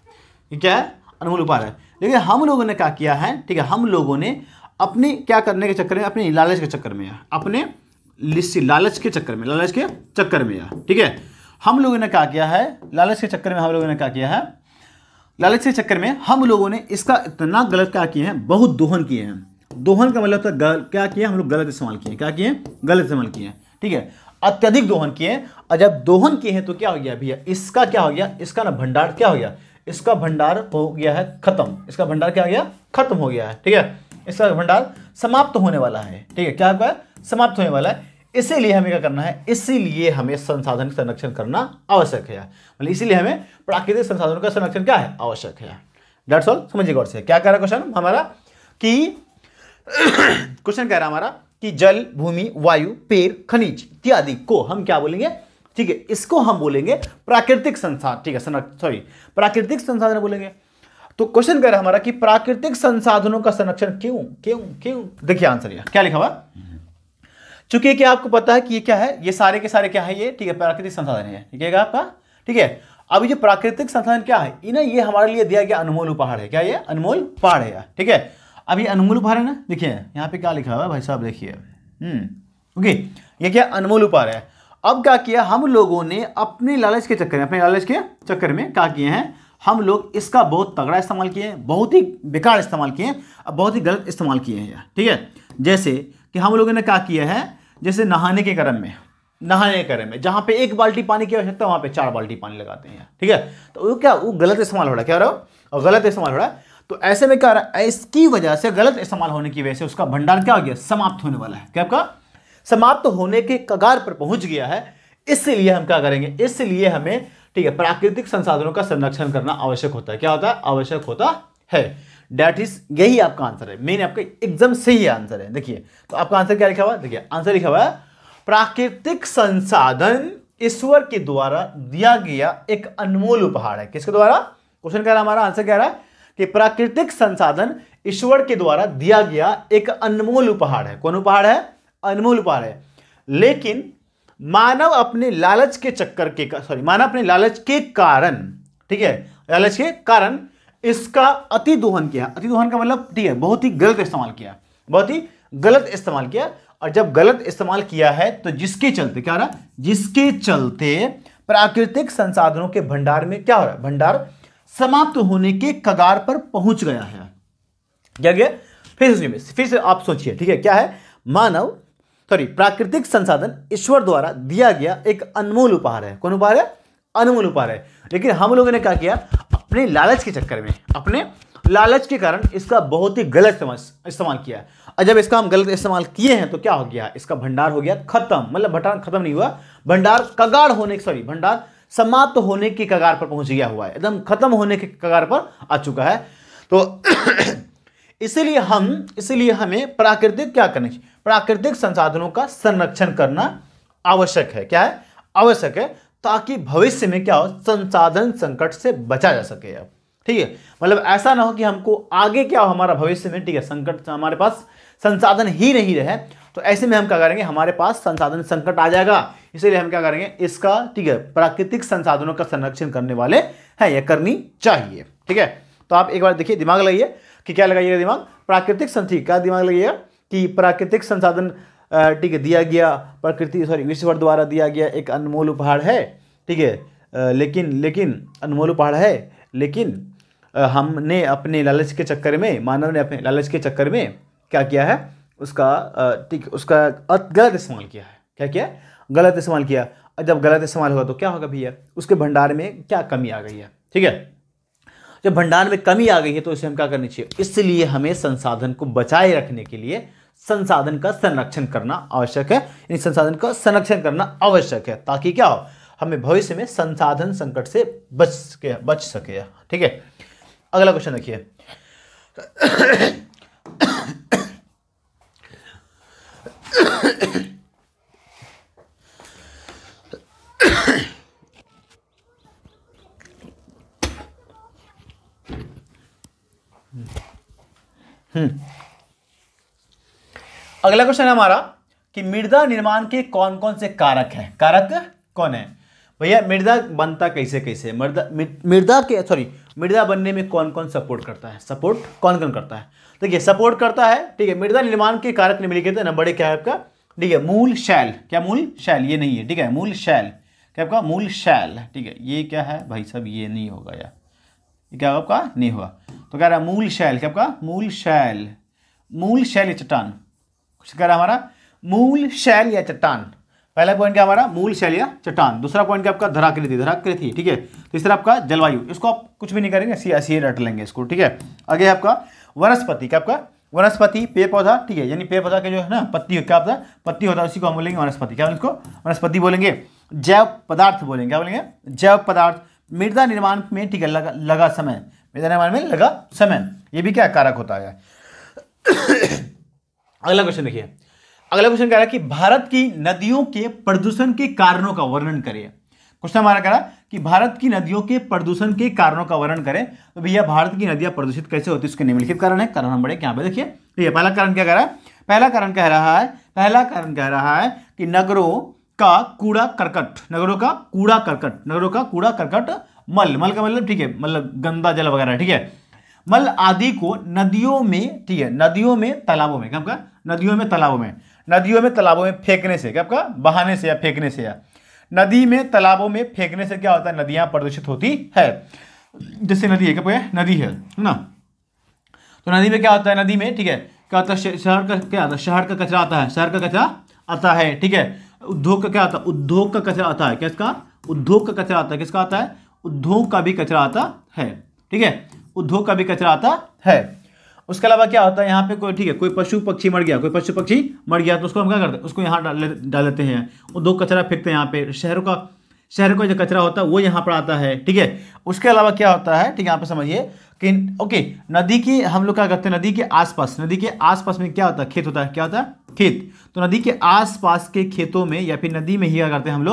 ये क्या है अनमोल उपहार है। लेकिन हम लोगों ने क्या किया है, ठीक है, हम लोगों ने अपने क्या करने के चक्कर में, अपने लालच के चक्कर में, अपने लालच के चक्कर में, लालच के चक्कर में, ठीक है, हम लोगों ने क्या किया है, लालच के चक्कर में हम लोगों ने क्या किया है, लालच के चक्कर में हम लोगों ने इसका इतना गलत क्या किए हैं, बहुत दोहन किए हैं। दोहन का मतलब था क्या किए हम लोग, गलत इस्तेमाल किए, क्या किए गलत इस्तेमाल किए, ठीक है, अत्यधिक दोहन किए। और जब दोहन किए हैं तो क्या हो गया भैया, इसका क्या हो गया, इसका ना भंडार क्या हो गया, इसका भंडार हो गया है खत्म, इसका भंडार क्या हो गया खत्म हो गया है, ठीक है, इसका भंडार समाप्त होने वाला है, ठीक है, क्या होगा समाप्त होने वाला है। इसीलिए हमें क्या करना है, इसीलिए हमें संसाधन संरक्षण करना आवश्यक है, मतलब इसीलिए हमें प्राकृतिक संसाधनों का संरक्षण क्या है आवश्यक है। दैट्स ऑल, समझिए गौर से क्या कह रहा है क्वेश्चन हमारा कि क्वेश्चन कह रहा है हमारा कि जल, भूमि, वायु, पेड़, खनिज इत्यादि को हम क्या बोलेंगे, ठीक है, इसको हम बोलेंगे प्राकृतिक संसाधन, ठीक है, सॉरी प्राकृतिक संसाधन बोलेंगे। तो क्वेश्चन कह रहा है हमारा कि प्राकृतिक संसाधनों का संरक्षण क्यों क्यों क्यों, देखिए आंसर यह क्या लिखा हुआ, चूंकि क्या आपको पता है कि ये क्या है, ये सारे के सारे क्या है, ये ठीक है प्राकृतिक संसाधन है, ठीक है आपका, ठीक है। अब ये प्राकृतिक संसाधन क्या है, ये हमारे लिए दिया गया अनमोल उपहार है, क्या ये अनमोल उपहार है, ठीक है। अब ये अनमोल उपहार है ना, देखिए यहाँ पे क्या लिखा हुआ है भाई साहब, देखिए ओके, ये क्या अनमोल उपहार है। अब क्या किया हम लोगों ने अपने लालच के चक्कर में, क्या किए हैं हम लोग, इसका बहुत तगड़ा इस्तेमाल किए हैं, बहुत ही बेकार इस्तेमाल किए हैं, अब बहुत ही गलत इस्तेमाल किए हैं, ठीक है। जैसे कि हम लोगों ने क्या किया है, जैसे नहाने के क्रम में जहाँ पे 1 बाल्टी पानी की आवश्यकता वहाँ पे 4 बाल्टी पानी लगाते हैं, ठीक है। तो वो क्या, वो गलत इस्तेमाल हो रहा है, क्या हो रहा है, और गलत इस्तेमाल हो रहा है। तो ऐसे में क्या हो रहा है, इसकी वजह से, गलत इस्तेमाल होने की वजह से उसका भंडार क्या हो गया, समाप्त होने वाला है, क्या आपका समाप्त होने के कगार पर पहुंच गया है। इसलिए हम क्या करेंगे, इसलिए हमें, ठीक है, प्राकृतिक संसाधनों का संरक्षण करना आवश्यक होता है। क्या होता है, आवश्यक होता है। दैट इज, यही आपका आंसर है, मेन आपका एकदम सही आंसर है। देखिए तो आपका आंसर क्या लिखा हुआ है, देखिए आंसर लिखा हुआ है प्राकृतिक संसाधन ईश्वर के द्वारा दिया गया एक अनमोल उपहार है। किसके द्वारा, क्वेश्चन कह रहा है हमारा, आंसर कह रहा है कि प्राकृतिक संसाधन ईश्वर के द्वारा दिया गया एक अनमोल उपहार है। कौन उपहार है, अनमोल उपहार है। लेकिन मानव अपने लालच के चक्कर के, सॉरी, मानव अपने लालच के कारण, ठीक है, लालच के कारण इसका अति दोहन किया। अति दोहन का मतलब, ठीक है, बहुत ही गलत इस्तेमाल किया, बहुत ही गलत इस्तेमाल किया। और जब गलत इस्तेमाल किया है तो जिसके चलते क्या हो रहा है, जिसके चलते प्राकृतिक संसाधनों के भंडार में क्या हो रहा है, भंडार समाप्त होने के कगार पर पहुंच गया है। क्या गया, फिर से आप सोचिए, ठीक है, क्या है, मानव, सॉरी, प्राकृतिक संसाधन ईश्वर द्वारा दिया गया एक अनमोल उपहार है। कौन उपहार है, अनमोल उपहार है। लेकिन हम लोगों ने क्या किया, अपने लालच के चक्कर में, अपने लालच के कारण इसका बहुत ही गलत इस्तेमाल किया। और जब इसका हम गलत इस्तेमाल किए हैं तो क्या हो गया, इसका भंडार हो गया खत्म। मतलब भंडार खत्म नहीं हुआ, भंडार कगार होने, सॉरी, भंडार समाप्त होने की कगार पर पहुंच गया हुआ है, एकदम खत्म होने के कगार पर आ चुका है। तो इसीलिए हमें प्राकृतिक क्या करना चाहिए, प्राकृतिक संसाधनों का संरक्षण करना आवश्यक है। क्या है, आवश्यक है, ताकि भविष्य में क्या हो, संसाधन संकट से बचा जा सके। अब ठीक है, मतलब ऐसा ना हो कि हमको आगे क्या हो, हमारा भविष्य में, ठीक है, संकट, हमारे पास संसाधन ही नहीं रहे। तो ऐसे में हम क्या करेंगे, हमारे पास संसाधन संकट आ जाएगा। इसलिए हम क्या करेंगे, इसका, ठीक है, प्राकृतिक संसाधनों का संरक्षण करने वाले हैं, यह करनी चाहिए। ठीक है, तो आप एक बार देखिए, दिमाग लगाइए कि क्या लगाइएगा, दिमाग, प्राकृतिक संसाधन का दिमाग लगाइएगा कि प्राकृतिक संसाधन, ठीक है, दिया गया, प्रकृति, सॉरी, ईश्वर द्वारा दिया गया एक अनमोल उपहार है। ठीक है, लेकिन अनमोल उपहार है, लेकिन हमने अपने लालच के चक्कर में, मानव ने अपने लालच के चक्कर में क्या किया है, उसका, ठीक, उसका गलत इस्तेमाल किया है। क्या किया, गलत इस्तेमाल किया। और जब गलत इस्तेमाल होगा तो क्या होगा भैया, उसके भंडार में क्या कमी आ गई है। ठीक है, जब भंडार में कमी आ गई है तो इसे हम क्या करनी चाहिए, इसलिए हमें संसाधन को बचाए रखने के लिए संसाधन का संरक्षण करना आवश्यक है। इन संसाधन का संरक्षण करना आवश्यक है, ताकि क्या हो, हमें भविष्य में संसाधन संकट से बच सके। ठीक है, अगला क्वेश्चन देखिए। अगला क्वेश्चन है हमारा कि मृदा निर्माण के कौन कौन से कारक हैं। कारक कौन है भैया, मृदा बनता कैसे कैसे, मृदा बनने में कौन कौन सपोर्ट करता है, सपोर्ट कौन कौन करता है। देखिए, सपोर्ट करता है, ठीक है, मृदा निर्माण के कारक निम्नलिखित है। नंबर 1 क्या है आपका, ठीक है, मूल शैल। क्या मूल शैल, ये नहीं है, ठीक है, मूल शैल, क्या आपका मूल शैल। ठीक है, ये क्या है भाई साहब, ये नहीं होगा यार, ये क्या आपका नहीं हुआ। तो कह रहा है मूल शैल, क्या आपका मूल शैल, मूल शैल या चट्टान, कुछ कह रहा है हमारा मूल शैल या चट्टान। पहला पॉइंट क्या हमारा, मूल शैल या चट्टान। दूसरा पॉइंट क्या आपका, धराकृति। ठीक है, तीसरा आपका जलवायु। इसको आप कुछ भी नहीं करेंगे, ऐसे रट लेंगे इसको। ठीक है, आगे आपका वनस्पति, क्या आपका वनस्पति, पेड़ पौधा। ठीक है, यानी पेड़ पौधा के जो है ना पत्ती, क्या होता है, पत्ती होता है, उसी को हम बोलेंगे वनस्पति। क्या इसको वनस्पति बोलेंगे। जैव पदार्थ बोलेंगे, क्या बोलेंगे, जैव पदार्थ। मृदा निर्माण में, ठीक है, लगा समय, मृदा निर्माण में लगा समय, ये भी क्या कारक होता है। अगला क्वेश्चन देखिए, अगला क्वेश्चन कह रहा है कि भारत की नदियों के प्रदूषण के कारणों का वर्णन करें। क्वेश्चन हमारा कह रहा है कि भारत की नदियों के प्रदूषण के कारणों का वर्णन करें। तो भैया, भारत की नदियां प्रदूषित कैसे होती है, उसके निम्नलिखित कारण है। कारण नंबर 1 यहाँ पे देखिए, ठीक है, पहला कारण क्या कह रहा है, पहला कारण कह रहा है कि नगरों का कूड़ा करकट, मल का मतलब, ठीक है, मतलब गंदा जल वगैरह। ठीक है, मल आदि को नदियों में, ठीक है, नदियों में तालाबों में, क्या आपका नदियों में तालाबों में, नदियों में तालाबों में फेंकने से, क्या आपका बहाने से या फेंकने से, या नदी में तालाबों में फेंकने से क्या होता है, नदियां प्रदूषित होती है। जैसे नदी है, क्या नदी है ना, तो नदी में क्या होता है, नदी में, ठीक है, क्या होता है, शहर का क्या आता है, शहर का कचरा आता है, शहर का कचरा आता है, ठीक है। उद्योग का क्या आता है, उद्योग का कचरा आता है, किसका, उद्योग का कचरा आता है, किसका आता है, उद्योग का भी कचरा आता है, ठीक है, उद्योग का भी कचरा आता है। उसके अलावा क्या होता है यहाँ पे, कोई, ठीक है, कोई पशु पक्षी मर गया, कोई पशु पक्षी मर गया तो उसको हम क्या करते हैं, उसको यहाँ डाल देते हैं, उद्योग कचरा फेंकते हैं यहाँ पे, शहर का जो कचरा होता है वो यहाँ पर आता है, ठीक है। उसके अलावा क्या होता है, ठीक है, यहाँ पे समझिए कि ओके, नदी की हम लोग क्या करते हैं, नदी के आसपास में क्या होता है, खेत होता है, क्या होता है, खेत। तो नदी के आसपास के खेतों में या फिर नदी में ही क्या करते हैं हम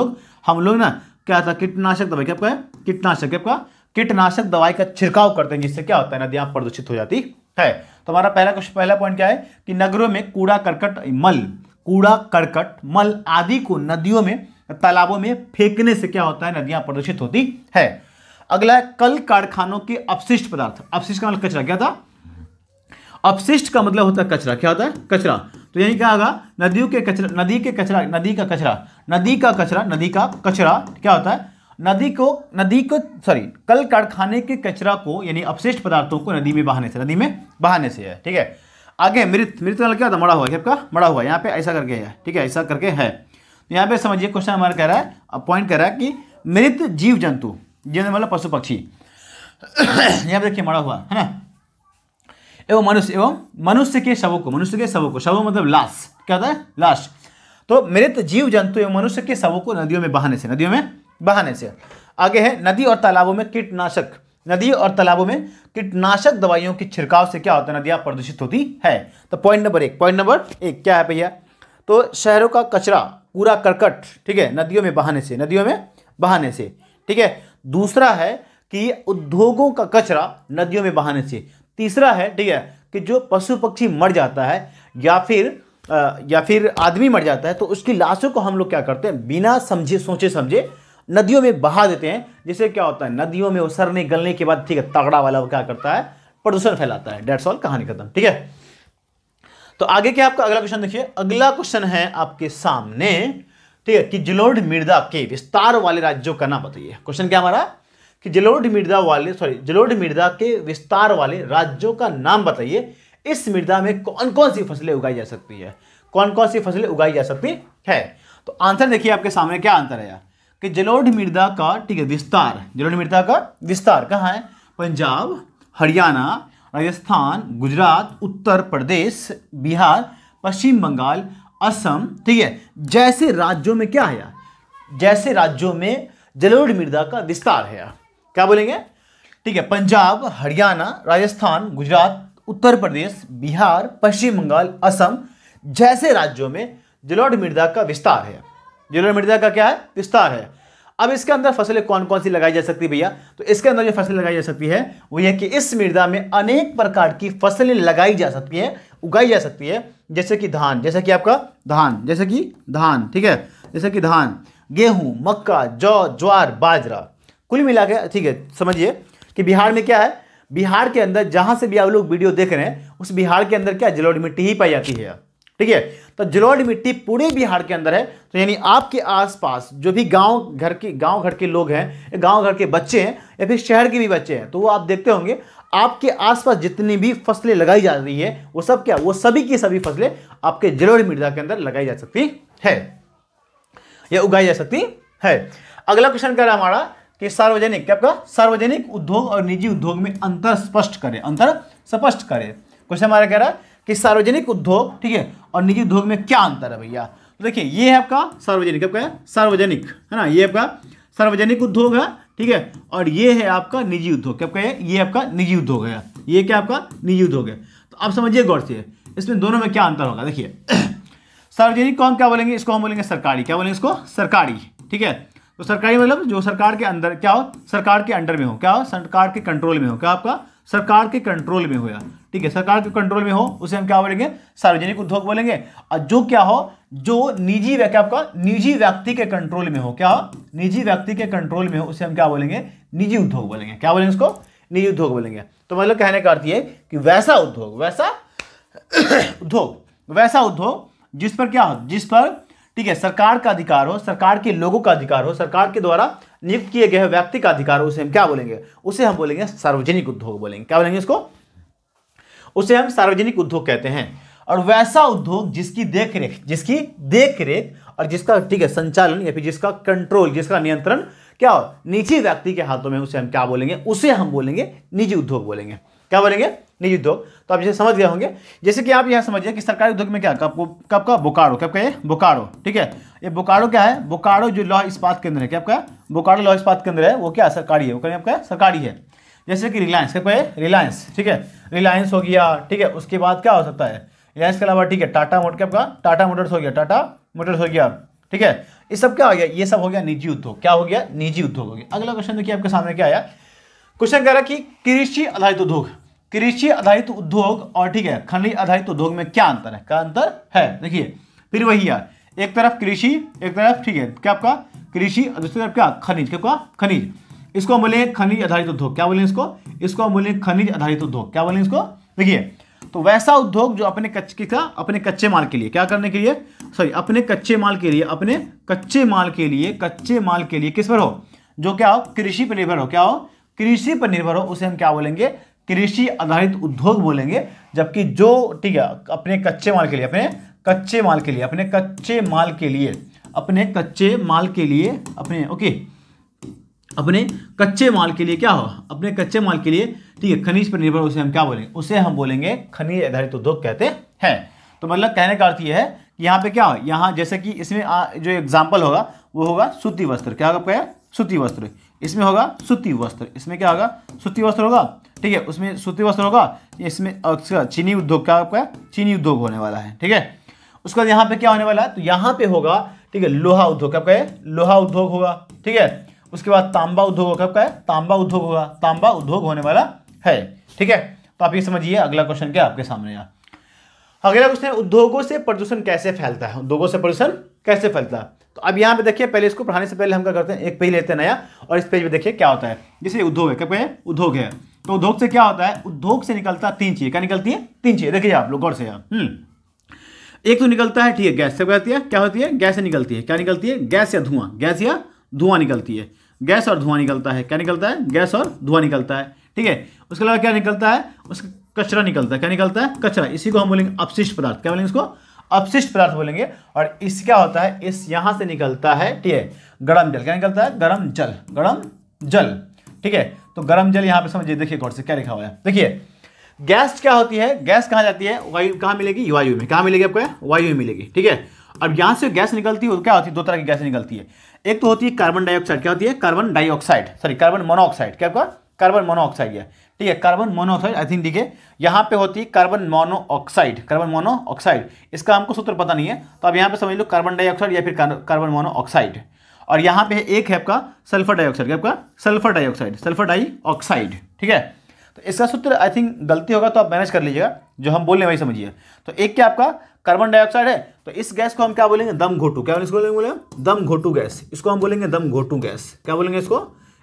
लोग ना, क्या होता है, कीटनाशक दवाई, क्या आपका कीटनाशक, क्या आपका कीटनाशक दवाई का छिड़काव करते हैं, जिससे क्या होता है, नदियां प्रदूषित हो जाती है। तो हमारा पहला पॉइंट क्या है कि नगरों में कूड़ा करकट मल आदि को नदियों में तालाबों में फेंकने से क्या होता है, नदियां प्रदूषित होती है। अगला है कल कारखानों के अपशिष्ट पदार्थ। अपशिष्ट का मतलब कचरा, क्या था, अपशिष्ट का मतलब होता है कचरा, क्या होता है, कचरा। तो यही क्या होगा, नदी का कचरा क्या होता है, कल कारखाने के कचरा को यानी अपशिष्ट पदार्थों को नदी में बहाने से है, ठीक है। आगे मृत मतलब क्या होता है, मरा हुआ, क्या मरा हुआ, यहाँ पे ऐसा करके है, ठीक है, ऐसा करके है। तो यहाँ पे समझिए क्वेश्चन हमारा कह रहा है, पॉइंट कह रहा है कि मृत जीव जंतु, मतलब पशु पक्षी, यहाँ पे देखिए मरा हुआ है ना, एवं मनुष्य के शवों को, शव मतलब लाश, क्या होता है, लाश। तो मृत जीव जंतु एवं मनुष्य के शवों को नदियों में बहाने से। आगे है नदी और तालाबों में कीटनाशक दवाइयों के छिड़काव से क्या होता है, नदियां प्रदूषित होती है। तो पॉइंट नंबर एक क्या है भैया, तो शहरों का कचरा, कूड़ा करकट, ठीक है, नदियों में बहाने से, ठीक है। दूसरा है कि उद्योगों का कचरा नदियों में बहाने से। तीसरा है, ठीक है, कि जो पशु पक्षी मर जाता है या फिर आदमी मर जाता है तो उसकी लाशों को हम लोग क्या करते हैं, बिना सोचे समझे नदियों में बहा देते हैं, जिससे क्या होता है, नदियों में उसरने गलने के बाद, ठीक है, तगड़ा वाला वो क्या करता है, प्रदूषण फैलाता है। डेट्स ऑल, कहानी खत्म, ठीक है। तो आगे क्या आपका अगला क्वेश्चन देखिए, अगला क्वेश्चन है आपके सामने, ठीक है, कि जलोढ़ मृदा के विस्तार वाले राज्यों का नाम बताइए। क्वेश्चन क्या हमारा, कि जलोढ़ मृदा के विस्तार वाले राज्यों का नाम बताइए। इस मृदा में कौन कौन सी फसलें उगाई जा सकती है, तो आंसर देखिए आपके सामने, क्या आंसर है यार, कि जलोढ़ मृदा का, ठीक है, विस्तार कहाँ है, पंजाब, हरियाणा, राजस्थान, गुजरात, उत्तर प्रदेश, बिहार, पश्चिम बंगाल, असम, ठीक है, जैसे राज्यों में क्या है यार, जैसे राज्यों में जलोढ़ मृदा का विस्तार है यार, क्या बोलेंगे, ठीक है, पंजाब, हरियाणा, राजस्थान, गुजरात, उत्तर प्रदेश, बिहार, पश्चिम बंगाल, असम जैसे राज्यों में जलोढ़ मृदा का विस्तार है। जलोढ़ मृदा का क्या है, विस्तार है। अब इसके अंदर फसलें कौन कौन सी लगाई जा सकती है भैया, तो इसके अंदर जो फसलें लगाई जा सकती है वो ये कि इस मृदा में अनेक प्रकार की फसलें उगाई जा सकती है, जैसे कि धान, जैसे कि धान, गेहूं, मक्का, जौ, ज्वार, बाजरा, कुल मिला के, ठीक है, समझिए कि बिहार में क्या है, बिहार के अंदर जहां से भी आप लोग वीडियो देख रहे हैं उस बिहार के अंदर क्या, जलोढ़ मिट्टी ही पाई जाती है, ठीक है। तो जलोढ़ मिट्टी पूरे बिहार के अंदर है। तो यानी आपके आसपास जो भी गांव घर के लोग हैं, गांव घर के बच्चे हैं या फिर शहर के भी बच्चे हैं, तो वो आप देखते होंगे आपके आसपास जितनी भी फसलें लगाई जा रही है वो सब क्या, वो सभी की सभी फसलें आपके जलोढ़ मृदा के अंदर लगाई जा सकती है या उगाई जा सकती है। अगला क्वेश्चन क्या है हमारा, कि सार्वजनिक, क्या आपका सार्वजनिक उद्योग और निजी उद्योग में अंतर स्पष्ट करें। क्वेश्चन हमारा कह रहा है कि सार्वजनिक उद्योग, ठीक है, और निजी उद्योग में क्या अंतर है भैया। तो देखिए ये है आपका सार्वजनिक, आपका है सार्वजनिक, है ना, ये आपका सार्वजनिक उद्योग है, ठीक है, और ये है आपका निजी उद्योग, क्या आपका है, ये आपका निजी उद्योग है, ये क्या आपका निजी उद्योग है। तो आप समझिए गौर से इसमें दोनों में क्या अंतर होगा। देखिए सार्वजनिक को हम क्या बोलेंगे, इसको हम बोलेंगे सरकारी, क्या बोलेंगे इसको, सरकारी, ठीक है। तो सरकारी मतलब जो सरकार के अंदर क्या हो, सरकार के अंडर में हो, क्या हो, सरकार के कंट्रोल में हो, क्या आपका सरकार के कंट्रोल में हो, या ठीक है, सरकार के कंट्रोल में हो उसे हम क्या बोलेंगे, सार्वजनिक उद्योग बोलेंगे। और जो क्या हो, जो निजी, क्या आपका निजी व्यक्ति के कंट्रोल में हो, क्या हो, निजी व्यक्ति के कंट्रोल में हो, उसे हम क्या बोलेंगे, निजी उद्योग बोलेंगे। क्या बोलेंगे इसको, निजी उद्योग बोलेंगे। तो मतलब कहने का अर्थ ये कि वैसा उद्योग, वैसा उद्योग, वैसा उद्योग जिस पर क्या हो, जिस पर ठीक है सरकार का अधिकार हो, सरकार के लोगों का अधिकार हो, सरकार के द्वारा नियुक्त किए गए व्यक्ति का अधिकार हो, उसे हम क्या बोलेंगे, उसे हम बोलेंगे सार्वजनिक उद्योग बोलेंगे। क्या बोलेंगे इसको, उसे हम सार्वजनिक उद्योग कहते हैं। और वैसा उद्योग जिसकी देखरेख और जिसका ठीक है संचालन या फिर जिसका कंट्रोल, जिसका नियंत्रण क्या हो, निजी व्यक्ति के हाथों में, उसे हम क्या बोलेंगे, उसे हम बोलेंगे निजी उद्योग बोलेंगे। क्या बोलेंगे, निजी उद्योग। तो आप जैसे समझ गए होंगे, जैसे कि आप यहां समझिए कि सरकारी उद्योग में क्या, कब का बोकारो, कब का ये बोकारो, ठीक है। ये बोकारो क्या है, बोकारो जो लौह इस्पात केंद्र है, क्या आपका बोकारो लौह इस्पात केंद्र है, वो क्या सरकारी है, वो आपका सरकारी है। जैसे कि रिलायंस, क्या है रिलायंस, ठीक है, रिलायंस हो गया, ठीक है। उसके बाद क्या हो सकता है, रिलायंस के अलावा ठीक है टाटा मोटर, क्या आपका टाटा मोटर्स हो गया, टाटा मोटर्स हो गया, ठीक है। ये सब क्या हो गया, ये सब हो गया निजी उद्योग। क्या हो गया, निजी उद्योग हो गया। अगला क्वेश्चन देखिए आपके सामने क्या आया, क्वेश्चन कह रहा कि कृषि आधारित उद्योग, कृषि आधारित उद्योग और ठीक है खनिज आधारित उद्योग में क्या अंतर है, क्या अंतर है। देखिए फिर वही यार, एक तरफ कृषि, एक तरफ ठीक है क्या आपका कृषि, दूसरी तरफ क्या खनिज, क्या खनिज। इसको हम बोलेंगे खनिज आधारित उद्योग। क्या बोलेंगे इसको हम बोलेंगे खनिज आधारित उद्योग। क्या बोलेंगे इसको, देखिए तो वैसा उद्योग जो अपने कच्चे माल के लिए, क्या करने के लिए, सॉरी अपने कच्चे माल के लिए, अपने कच्चे माल के लिए किस पर हो, जो क्या हो, कृषि पर निर्भर हो, क्या हो, कृषि पर निर्भर हो, उसे हम क्या बोलेंगे, कृषि आधारित उद्योग बोलेंगे। जबकि जो ठीक है अपने कच्चे माल के लिए, अपने कच्चे माल के लिए क्या हो, अपने कच्चे माल के लिए ठीक है खनिज पर निर्भर, उसे हम क्या बोलेंगे, उसे हम बोलेंगे खनिज आधारित उद्योग कहते हैं। तो मतलब कहने का अर्थ यह है कि यहाँ पे क्या हो, यहाँ जैसे कि इसमें जो एग्जाम्पल होगा वो होगा सूती वस्त्र। क्या होगा, सूती वस्त्र, इसमें होगा सूती वस्त्र, इसमें क्या होगा, सूती वस्त्र होगा, ठीक है, उसमें सूती वस्त्र होगा। इसमें चीनी उद्योग, क्या आपका चीनी उद्योग होने वाला है, ठीक है। उसके बाद यहाँ पे क्या होने वाला है, तो यहाँ पे होगा ठीक है लोहा उद्योग, क्या आपका लोहा उद्योग होगा, ठीक है। उसके बाद तांबा उद्योग होगा, क्या तांबा उद्योग होगा, तांबा उद्योग होने वाला है, ठीक है। तो आप ये समझिए अगला क्वेश्चन क्या आपके सामने है। अगला क्वेश्चन, उद्योगों से प्रदूषण कैसे फैलता है, उद्योगों से प्रदूषण कैसे फैलता है। तो अब यहाँ पे देखिए, पहले इसको पढ़ाने से पहले हम क्या करते हैं, एक पेज लेते हैं नया, और इस पेज पे देखिए क्या होता है। जैसे उद्योग है, क्या उद्योग है, तो उद्योग से क्या होता है, उद्योग से निकलता तीन चीजें। क्या निकलती है, तीन चीजें, देखिए आप लोग गौर से यहाँ। एक तो निकलता है ठीक है गैस से, क्या होती है, गैस से निकलती है। क्या निकलती है, गैस या धुआं निकलती है। गैस और धुआं निकलता है, क्या निकलता है, गैस और धुआं निकलता है, ठीक है। उसके अलावा क्या निकलता है, उसका कचरा निकलता है। क्या निकलता है, कचरा, इसी को हम बोलेंगे अपशिष्ट पदार्थ। क्या बोलेंगे इसको, अपशिष्ट पदार्थ बोलेंगे। और इस क्या होता है, इस यहां से निकलता है ठीक है गर्म जल। क्या निकलता है, गर्म जल, ठीक है। तो गर्म जल यहाँ पे समझिए, देखिए गौर से क्या लिखा हुआ है। देखिए गैस क्या होती है, गैस कहाँ जाती है, वायु, कहाँ मिलेगी, वायु में। कहाँ मिलेगी आपको, वायु में मिलेगी, ठीक है। अब यहाँ से गैस निकलती है, क्या होती है, दो तरह की गैस निकलती है। एक तो होती है कार्बन डाइऑक्साइड, क्या होती है, कार्बन मोनोऑक्साइड, क्या आपका कार्बन मोनोऑक्साइड है, ठीक है, कार्बन मोनोऑक्साइड। आई थिंक ठीक है, यहाँ पे होती है कार्बन मोनोऑक्साइड। इसका हमको सूत्र पता नहीं है, तो अब यहाँ पे समझ लो कार्बन डाइऑक्साइड या फिर कार्बन मोनोऑक्साइड। और यहाँ पे एक है आपका सल्फर डाइऑक्साइड, क्या आपका सल्फर डाइऑक्साइड, ठीक है। तो इसका सूत्र आई थिंक गलती होगा तो आप मैनेज कर लीजिएगा, जो हम बोलने वही समझिए। तो एक क्या आपका कार्बन डाइऑक्साइड है, तो इस गैस को हम क्या बोलेंगे, दम घोटू। क्या बोलेंगे, दम घोटू गैस। इसको हम बोलेंगे दम घोटू गैस। क्या बोलेंगे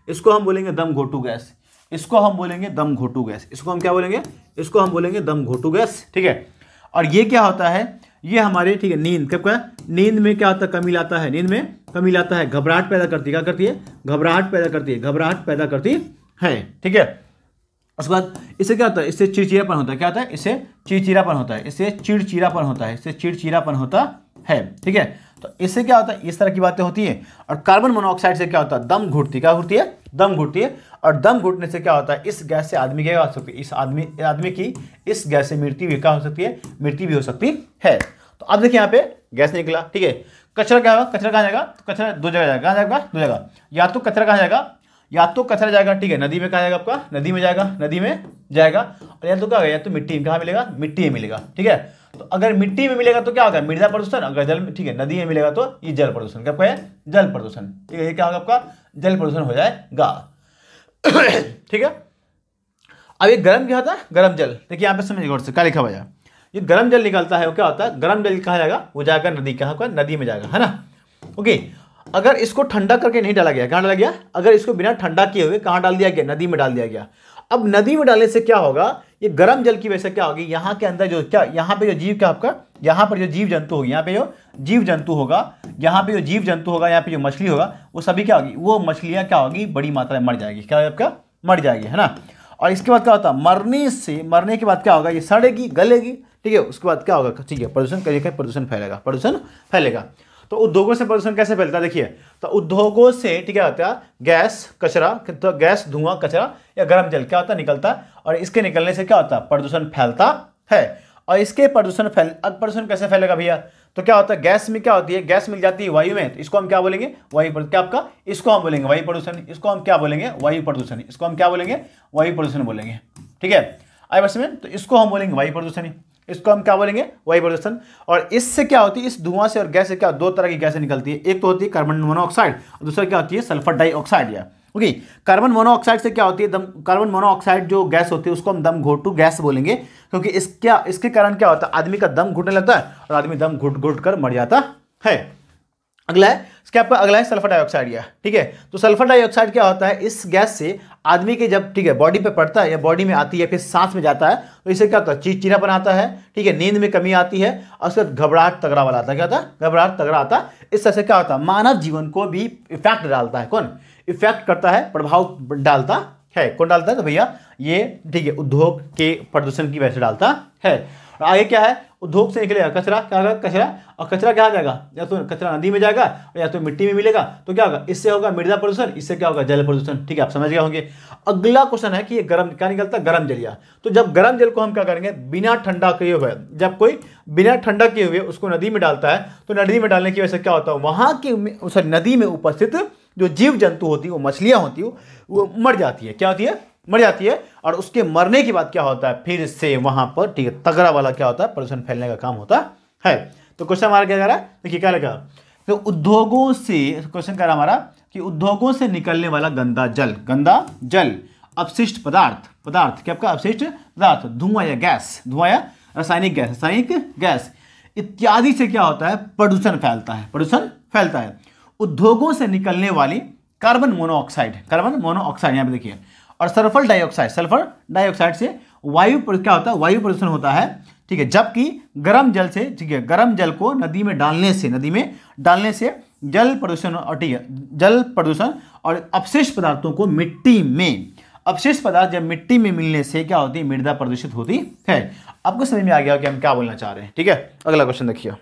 इसको हम बोलेंगे दम घोटू गैस। इसको हम बोलेंगे दम घोटू गैस। इसको हम क्या बोलेंगे, इसको हम बोलेंगे दम घोटू गैस, ठीक है। और ये क्या होता है, ये हमारे ठीक है नींद, क्या नींद में क्या होता है, कमी लाता है, नींद में कमी लाता है, घबराहट पैदा करती है। क्या करती है, घबराहट पैदा करती है, ठीक है। उसके बाद इससे क्या होता है, इससे चिड़चिड़ापन होता है। क्या होता है, इससे चिड़चिड़ापन होता है, ठीक है। तो इससे क्या होता है, इस तरह की बातें होती हैं। और कार्बन मोनोऑक्साइड से क्या होता है, दम घुटती है। और दम घुटने से क्या होता है, इस गैस से आदमी क्या हो सकती है, इस आदमी की इस गैस से मृत्यु भी क्या हो सकती है, मृत्यु भी हो सकती है। तो अब देखिए यहाँ पे गैस निकला, ठीक है। कचरा क्या होगा, कचरा कहाँ जाएगा, तो कचरा दो जगह जाएगा। कहाँ जाएगा, दो जगह। या तो कचरा कहाँ जाएगा, या तो कचरा जाएगा ठीक है नदी में, कहाँ जाएगा आपका, नदी में जाएगा। और या तो क्या होगा, या तो मिट्टी में, कहाँ मिलेगा, मिट्टी में मिलेगा, ठीक है। तो अगर मिट्टी में मिलेगा तो क्या होगा, मृदा प्रदूषण। अगर जल में ठीक है नदी में मिलेगा तो ये जल प्रदूषण। क्या है, जल प्रदूषण, ठीक है। ये क्या होगा आपका, जल प्रदूषण हो जाएगा, ठीक है। अब ये गर्म क्या होता है, गर्म जल। देखिए यहाँ पे समझिए गौर से क्या लिखा हुआ है। ये गर्म जल निकलता है, वो क्या होता है, गर्म जल कहाँ जाएगा, वो जाएगा नदी, कहाँ का, नदी में जाएगा, है ना। ओके, अगर इसको ठंडा करके नहीं डाला गया, कहाँ डाला गया, अगर इसको बिना ठंडा किए हुए कहाँ डाल दिया गया, नदी में डाल दिया गया। अब नदी में डालने से क्या होगा, ये गर्म जल की वजह से क्या होगी, यहाँ के अंदर जो क्या, यहाँ पे जो जीव क्या आपका, यहाँ पर जो जीव जंतु होगी, यहाँ पे जो जीव जंतु होगा, यहाँ पे जो जीव जंतु होगा, यहाँ पे जो मछली होगा, वो सभी क्या होगी, वो मछलियाँ क्या होगी, बड़ी मात्रा में मर जाएगी, क्या है आपका, मर जाएगी, है ना। और इसके बाद क्या होता है, मरने के बाद क्या होगा, ये सड़ेगी, गलेगी, ठीक है। उसके बाद क्या होगा, ठीक है, प्रदूषण फैलेगा। तो उद्योगों से प्रदूषण कैसे फैलता है, देखिए, तो उद्योगों से ठीक है होता है गैस, कचरा, तो गैस, धुआं, कचरा या गर्म जल क्या होता है, निकलता है, और इसके निकलने से क्या होता है, प्रदूषण फैलता है। और इसके प्रदूषण कैसे फैलेगा भैया, तो क्या होता है, गैस में क्या होती है, गैस मिल जाती है वायु में, तो इसको हम क्या बोलेंगे, क्या आपका, इसको हम बोलेंगे वायु प्रदूषण, इसको हम क्या बोलेंगे, वायु प्रदूषण, इसको हम क्या बोलेंगे, वायु प्रदूषण बोलेंगे, ठीक है। आए बस में, तो इसको हम बोलेंगे वायु प्रदूषण, इसको हम क्या बोलेंगे, वायु प्रदूषण। और इससे क्या होती है, इस धुआं से और गैस से क्या, दो तरह की गैसें निकलती है, एक तो होती है कार्बन मोनोऑक्साइड और दूसरा क्या होती है, सल्फर डाइऑक्साइड। या ओके, कार्बन मोनोऑक्साइड से क्या होती है, कार्बन मोनोऑक्साइड जो गैस होती है उसको हम दम घोटू गैस बोलेंगे, क्योंकि इसके कारण क्या होता है, आदमी का दम घुटने लगता है और आदमी दम घुट कर मर जाता है। अगला है सल्फर डाइऑक्साइड, या ठीक है। तो सल्फर डाइऑक्साइड क्या होता है, इस गैस से आदमी के जब ठीक है बॉडी पे पड़ता है या बॉडी में आती है, फिर सांस में जाता है, तो इससे क्या होता है, चिड़चिड़ापन आता है, ठीक है, नींद में कमी आती है, और उसके बाद घबराहट तगड़ा वाला आता है, क्या होता है, घबराहट तगड़ा आता है। इस तरह से क्या होता है, मानव जीवन को भी इफेक्ट डालता है, कौन इफेक्ट करता है, प्रभाव डालता है, कौन डालता है, तो भैया ये ठीक है उद्योग के प्रदूषण की वजह से डालता है। और आगे क्या है, उद्योग से निकलेगा कचरा, क्या होगा, कचरा, और कचरा क्या जाएगा, या तो कचरा नदी में जाएगा या तो मिट्टी में मिलेगा, तो क्या होगा, इससे होगा मृदा प्रदूषण, इससे क्या होगा, जल प्रदूषण, ठीक है, आप समझ गए होंगे। अगला क्वेश्चन है कि ये गर्म क्या निकलता है, गर्म जलिया। तो जब गर्म जल को हम क्या करेंगे, बिना ठंडा किए हुए, जब कोई बिना ठंडा किए हुए उसको नदी में डालता है, तो नदी में डालने की वजह से क्या होता है, वहाँ की नदी में उपस्थित जो जीव जंतु होती है, वो मछलियाँ होती है, वो मर जाती है, क्या होती है, मर जाती है। और उसके मरने के बाद क्या होता है, फिर से वहां पर ठीक है तगड़ा वाला क्या होता है, प्रदूषण फैलने का काम होता है। तो क्वेश्चन हमारा क्या कह रहा है, देखिए क्या लगा, तो उद्योगों से क्वेश्चन कह रहा हमारा कि उद्योगों से निकलने वाला गंदा जल, अपशिष्ट पदार्थ क्या आपका, अपशिष्ट पदार्थ, धुआं या रासायनिक गैस इत्यादि से क्या होता है, प्रदूषण फैलता है। उद्योगों से निकलने वाली कार्बन मोनोऑक्साइड यहाँ पे देखिए, और सल्फर डाइऑक्साइड से वायु क्या होता है, वायु प्रदूषण होता है, ठीक है। जबकि गर्म जल से, ठीक है, गर्म जल को नदी में डालने से जल प्रदूषण, और ठीक है जल प्रदूषण, और अपशिष्ट पदार्थों को अपशिष्ट पदार्थ जब मिट्टी में मिलने से क्या होती है, मृदा प्रदूषित होती है। आपको समझ में आ गया कि हम क्या बोलना चाह रहे हैं, ठीक है। अगला क्वेश्चन देखिए,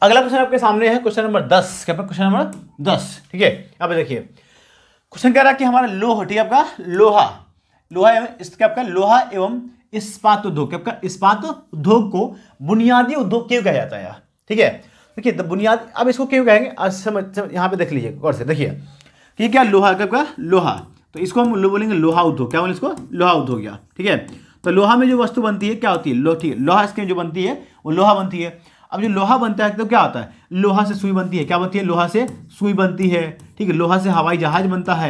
अगला क्वेश्चन आपके सामने है क्वेश्चन नंबर 10, क्या क्वेश्चन नंबर 10, ठीक है। यहाँ पे देखिए क्वेश्चन कह रहा है कि हमारा लोहा, ठीक है, आपका लोहा एवं इसका आपका लोहा एवं इस्पात उद्योग, आपका इस्पात उद्योग को बुनियादी उद्योग क्यों कहा जाता है यार, ठीक है। देखिए बुनियादी, अब इसको क्यों कहेंगे, आज समझ यहाँ पे देख लीजिए गौर से, देखिए ये क्या लोहा, आपका लोहा, तो इसको हम बोलेंगे लोहा उद्योग, क्या बोले इसको, लोहा उद्योग, या ठीक है। तो लोहा में जो वस्तु बनती है क्या होती है, ठीक है, लोहा इसके जो बनती है वो लोहा बनती है। अब जो लोहा बनता है तो क्या होता है, लोहा से सुई बनती है, क्या बनती है, लोहा से सुई बनती है, ठीक है। लोहा से हवाई जहाज बनता है,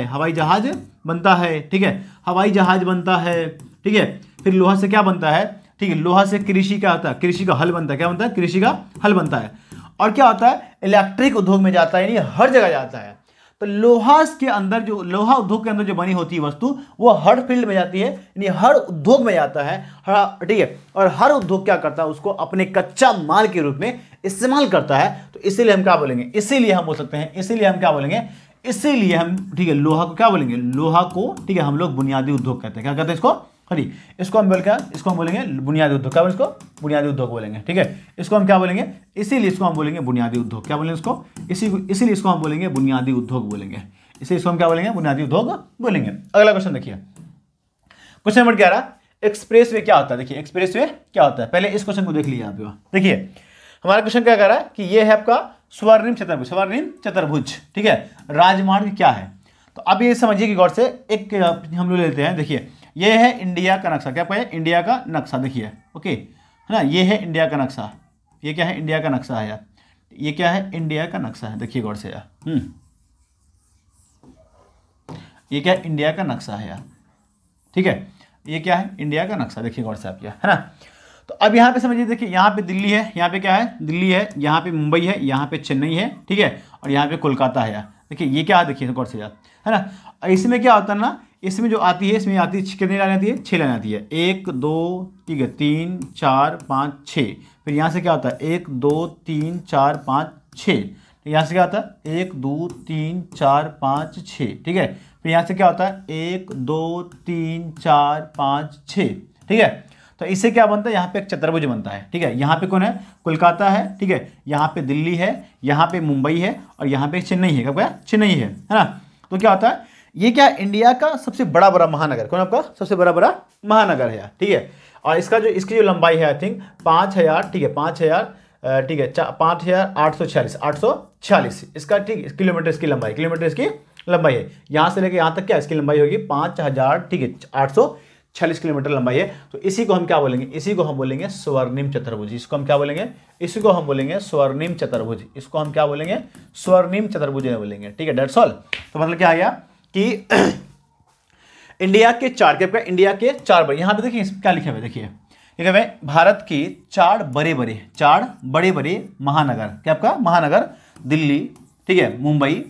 ठीक है, हवाई जहाज बनता है, ठीक है। फिर लोहा से क्या बनता है, ठीक है, लोहा से कृषि क्या होता है, कृषि का हल बनता है, क्या बनता है, कृषि का हल बनता है। और क्या होता है, इलेक्ट्रिक उद्योग में जाता है, यानी हर जगह जाता है। तो लोहा उद्योग के अंदर जो बनी होती है वस्तु, वो हर फील्ड में जाती है, यानी हर उद्योग में जाता है, ठीक है। और हर उद्योग क्या करता है, उसको अपने कच्चा माल के रूप में इस्तेमाल करता है। तो इसीलिए हम क्या बोलेंगे, इसीलिए हम बोल सकते हैं, इसीलिए हम ठीक है लोहा को क्या बोलेंगे, लोहा को ठीक है हम लोग बुनियादी उद्योग कहते हैं, क्या कहते हैं इसको, इसको हम बोलेंगे बुनियादी उद्योग, क्या बोलेंगे इसको, बुनियादी उद्योग बोलेंगे, ठीक है। इसको हम क्या बोलेंगे, इसीलिए इसको हम बोलेंगे बुनियादी उद्योग, क्या बोलेंगे इसको, इसीलिए इसको हम बोलेंगे बुनियादी उद्योग बोलेंगे, इसीलिए इसको हम क्या बोलेंगे, बुनियादी उद्योग बोलेंगे। अगला क्वेश्चन देखिए, क्वेश्चन नंबर 11, एक्सप्रेसवे क्या होता है। देखिए एक्सप्रेसवे क्या होता है, पहले इस क्वेश्चन को देख लीजिए आप। देखिए हमारा क्वेश्चन क्या कह रहा है कि ये है आपका स्वर्णिम चतुर्भुज, ठीक है, राजमार्ग क्या है। तो अब ये समझिए कि गौर से एक हम लोग लेते हैं, देखिए ये है इंडिया का नक्शा, क्या है इंडिया का नक्शा, देखिए ओके है ना, ये है इंडिया का नक्शा, ये क्या है, इंडिया का नक्शा है यार, ये क्या है, इंडिया का नक्शा है, देखिए गौर से यार, ये क्या है, इंडिया का नक्शा है यार, ठीक है, ये क्या है, इंडिया का नक्शा, देखिए गौर से आप, है ना। तो अब यहाँ पे समझिए, देखिए यहाँ पे दिल्ली है, यहाँ पे क्या है, दिल्ली है, यहाँ पे मुंबई है, यहाँ पे चेन्नई है, ठीक है, और यहाँ पे कोलकाता है यार। देखिए ये क्या है, देखिए गौर से यार, है ना। इसमें क्या होता है ना, इसमें जो आती है, इसमें आती है कितनी लाइन आती है, 6 लाइन आती है, 1 2 ठीक है 3 4 5 6। फिर यहाँ से क्या होता है 1 2 3 4 5 6। यहाँ से क्या होता है 1 2 3 4 5 6, ठीक है। फिर यहाँ से क्या होता है 1 2 3 4 5 6, ठीक है। तो इससे क्या बनता है, यहाँ पे एक चतुर्भुज बनता है, ठीक है। यहाँ पे कौन है, कोलकाता है, ठीक है। यहाँ पे दिल्ली है, यहाँ पे मुंबई है और यहाँ पे चेन्नई है। क्या चेन्नई है ना। तो क्या होता है, ये क्या इंडिया का सबसे बड़ा महानगर, कौन आपका सबसे बड़ा महानगर है, ठीक है। और इसकी जो लंबाई है आई थिंक 5000, ठीक है 5000, ठीक है 5846 इसका, ठीक किलोमीटर इसकी लंबाई, है। यहाँ से लेके यहाँ तक क्या इसकी लंबाई होगी 5000, ठीक है 846 किलोमीटर लंबाई है। तो इसी को हम क्या बोलेंगे, इसी को हम बोलेंगे स्वर्णिम चतुर्भुज। इसको हम क्या बोलेंगे, इसको हम बोलेंगे स्वर्णिम चतुर्भुज। इसको हम क्या बोलेंगे, स्वर्णिम चतुर्भुज बोलेंगे, ठीक है। That's all. तो मतलब क्या आ गया कि इंडिया के चार, क्या इंडिया के चार बड़े, यहाँ पे देखिए क्या लिखे हुए, देखिए लिखे हुए भारत के चार बड़े बड़े महानगर। क्या आपका महानगर, दिल्ली, ठीक है, मुंबई,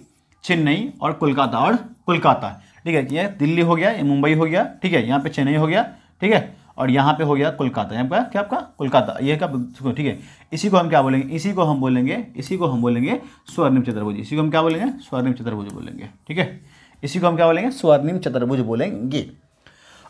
चेन्नई और कोलकाता, ठीक है। ये दिल्ली हो गया, ये मुंबई हो गया, ठीक है, यहाँ पे चेन्नई हो गया, ठीक है, और यहाँ पे हो गया कोलकाता। यहाँ पे क्या आपका कोलकाता, ये का, ठीक है। इसी को हम क्या बोलेंगे, इसी को हम बोलेंगे स्वर्णिम चतुर्भुज। इसी को हम क्या बोलेंगे, स्वर्णिम चतुर्भुज बोलेंगे, ठीक है। इसी को हम क्या बोलेंगे, स्वर्णिम चतुर्भुज बोलेंगे।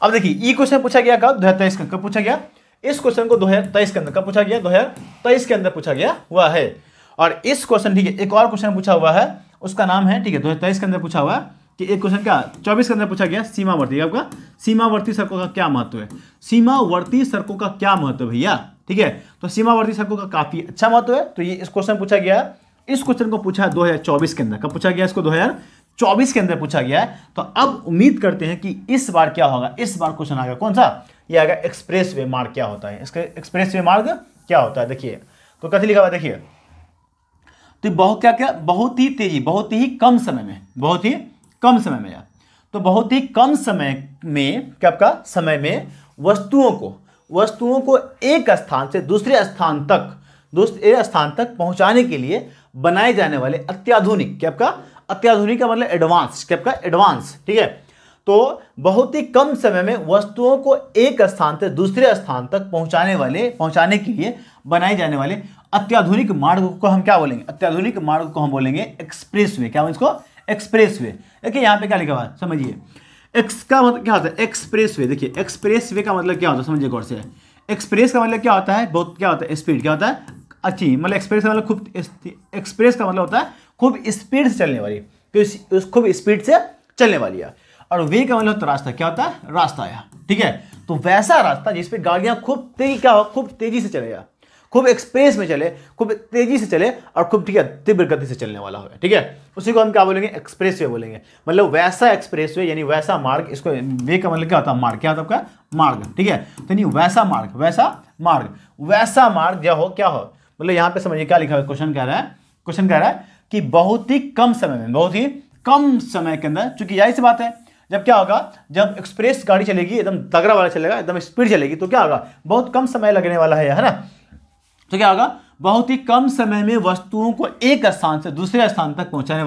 अब देखिए ये क्वेश्चन पूछा गया कब, 2023 कब पूछा गया। इस क्वेश्चन को 2023 के अंदर कब पूछा गया, 2023 के अंदर पूछा गया हुआ है। और इस क्वेश्चन, ठीक है, एक और क्वेश्चन पूछा हुआ है, उसका नाम है, ठीक है 2023 के अंदर पूछा हुआ है कि एक क्वेश्चन क्या 24 के अंदर पूछा गया, सीमावर्ती, आपका सीमावर्ती सड़कों का क्या महत्व है। सीमावर्ती सड़कों का क्या महत्व है भैया, ठीक है। तो सीमावर्ती सड़कों का काफी अच्छा महत्व है। तो ये इस क्वेश्चन पूछा गया, इस क्वेश्चन को पूछा 2024 के अंदर। कब पूछा गया, इसको 2024 के अंदर पूछा गया है। तो अब उम्मीद करते हैं कि इस बार क्या होगा, इस बार क्वेश्चन आएगा कौन सा, ये आएगा एक्सप्रेस वे मार्ग क्या होता है। इसका एक्सप्रेस वे मार्ग क्या होता है, देखिए तो कैसे लिखा हुआ देखिए। तो बहुत ही तेजी, बहुत ही कम समय में, बहुत ही कम समय में, तो बहुत ही कम समय में क्या आपका समय में वस्तुओं को एक स्थान से दूसरे स्थान तक पहुंचाने के लिए बनाए जाने वाले अत्याधुनिक, क्या आपका अत्याधुनिक का मतलब एडवांस, क्या आपका एडवांस, ठीक है। तो बहुत ही कम समय में वस्तुओं को एक स्थान से दूसरे स्थान तक पहुंचाने के लिए बनाए जाने वाले अत्याधुनिक मार्ग को हम क्या बोलेंगे, अत्याधुनिक मार्ग को हम बोलेंगे एक्सप्रेस वे। क्या बोलेंगे इसको, एक्सप्रेस वे। देखिए यहाँ पे क्या लिखा हुआ है, समझिए एक्स का मतलब क्या होता है, एक्सप्रेस वे। देखिए एक्सप्रेस वे का मतलब क्या होता है, समझिए गौर से। एक्सप्रेस का मतलब क्या होता है, बहुत क्या होता है, स्पीड, क्या होता है अच्छी, मतलब एक्सप्रेस का मतलब एक्सप्रेस का मतलब होता है खूब स्पीड से चलने वाली, तो खूब स्पीड से चलने वाली है। और वे का मतलब तो रास्ता, क्या होता है, रास्ता है, ठीक है। तो वैसा रास्ता जिसपे गाड़ियां खूब तेजी से चलेगा, खूब एक्सप्रेस में चले, खूब तेजी से चले और खूब, ठीक है, तीव्र गति से चलने वाला हो, ठीक है। उसी को हम क्या बोलेंगे, एक्सप्रेस वे बोलेंगे। मतलब वैसा एक्सप्रेस वे यानी वैसा मार्ग। इसको वे का मतलब क्या होता है, मार्ग, क्या होता है आपका मार्ग, ठीक है। तो नहीं वैसा मार्ग जो हो, क्या हो, मतलब यहाँ पे समझिए क्या लिखा है, क्वेश्चन कह रहा है कि बहुत ही कम समय के अंदर, चूंकि यही सी बात है, जब क्या होगा, जब एक्सप्रेस गाड़ी चलेगी, एकदम तगड़ा वाला चलेगा, एकदम स्पीड चलेगी, तो क्या होगा, बहुत कम समय लगने वाला है ना। तो क्या होगा, बहुत ही कम समय में वस्तुओं को एक स्थान से दूसरे स्थान तक पहुंचाने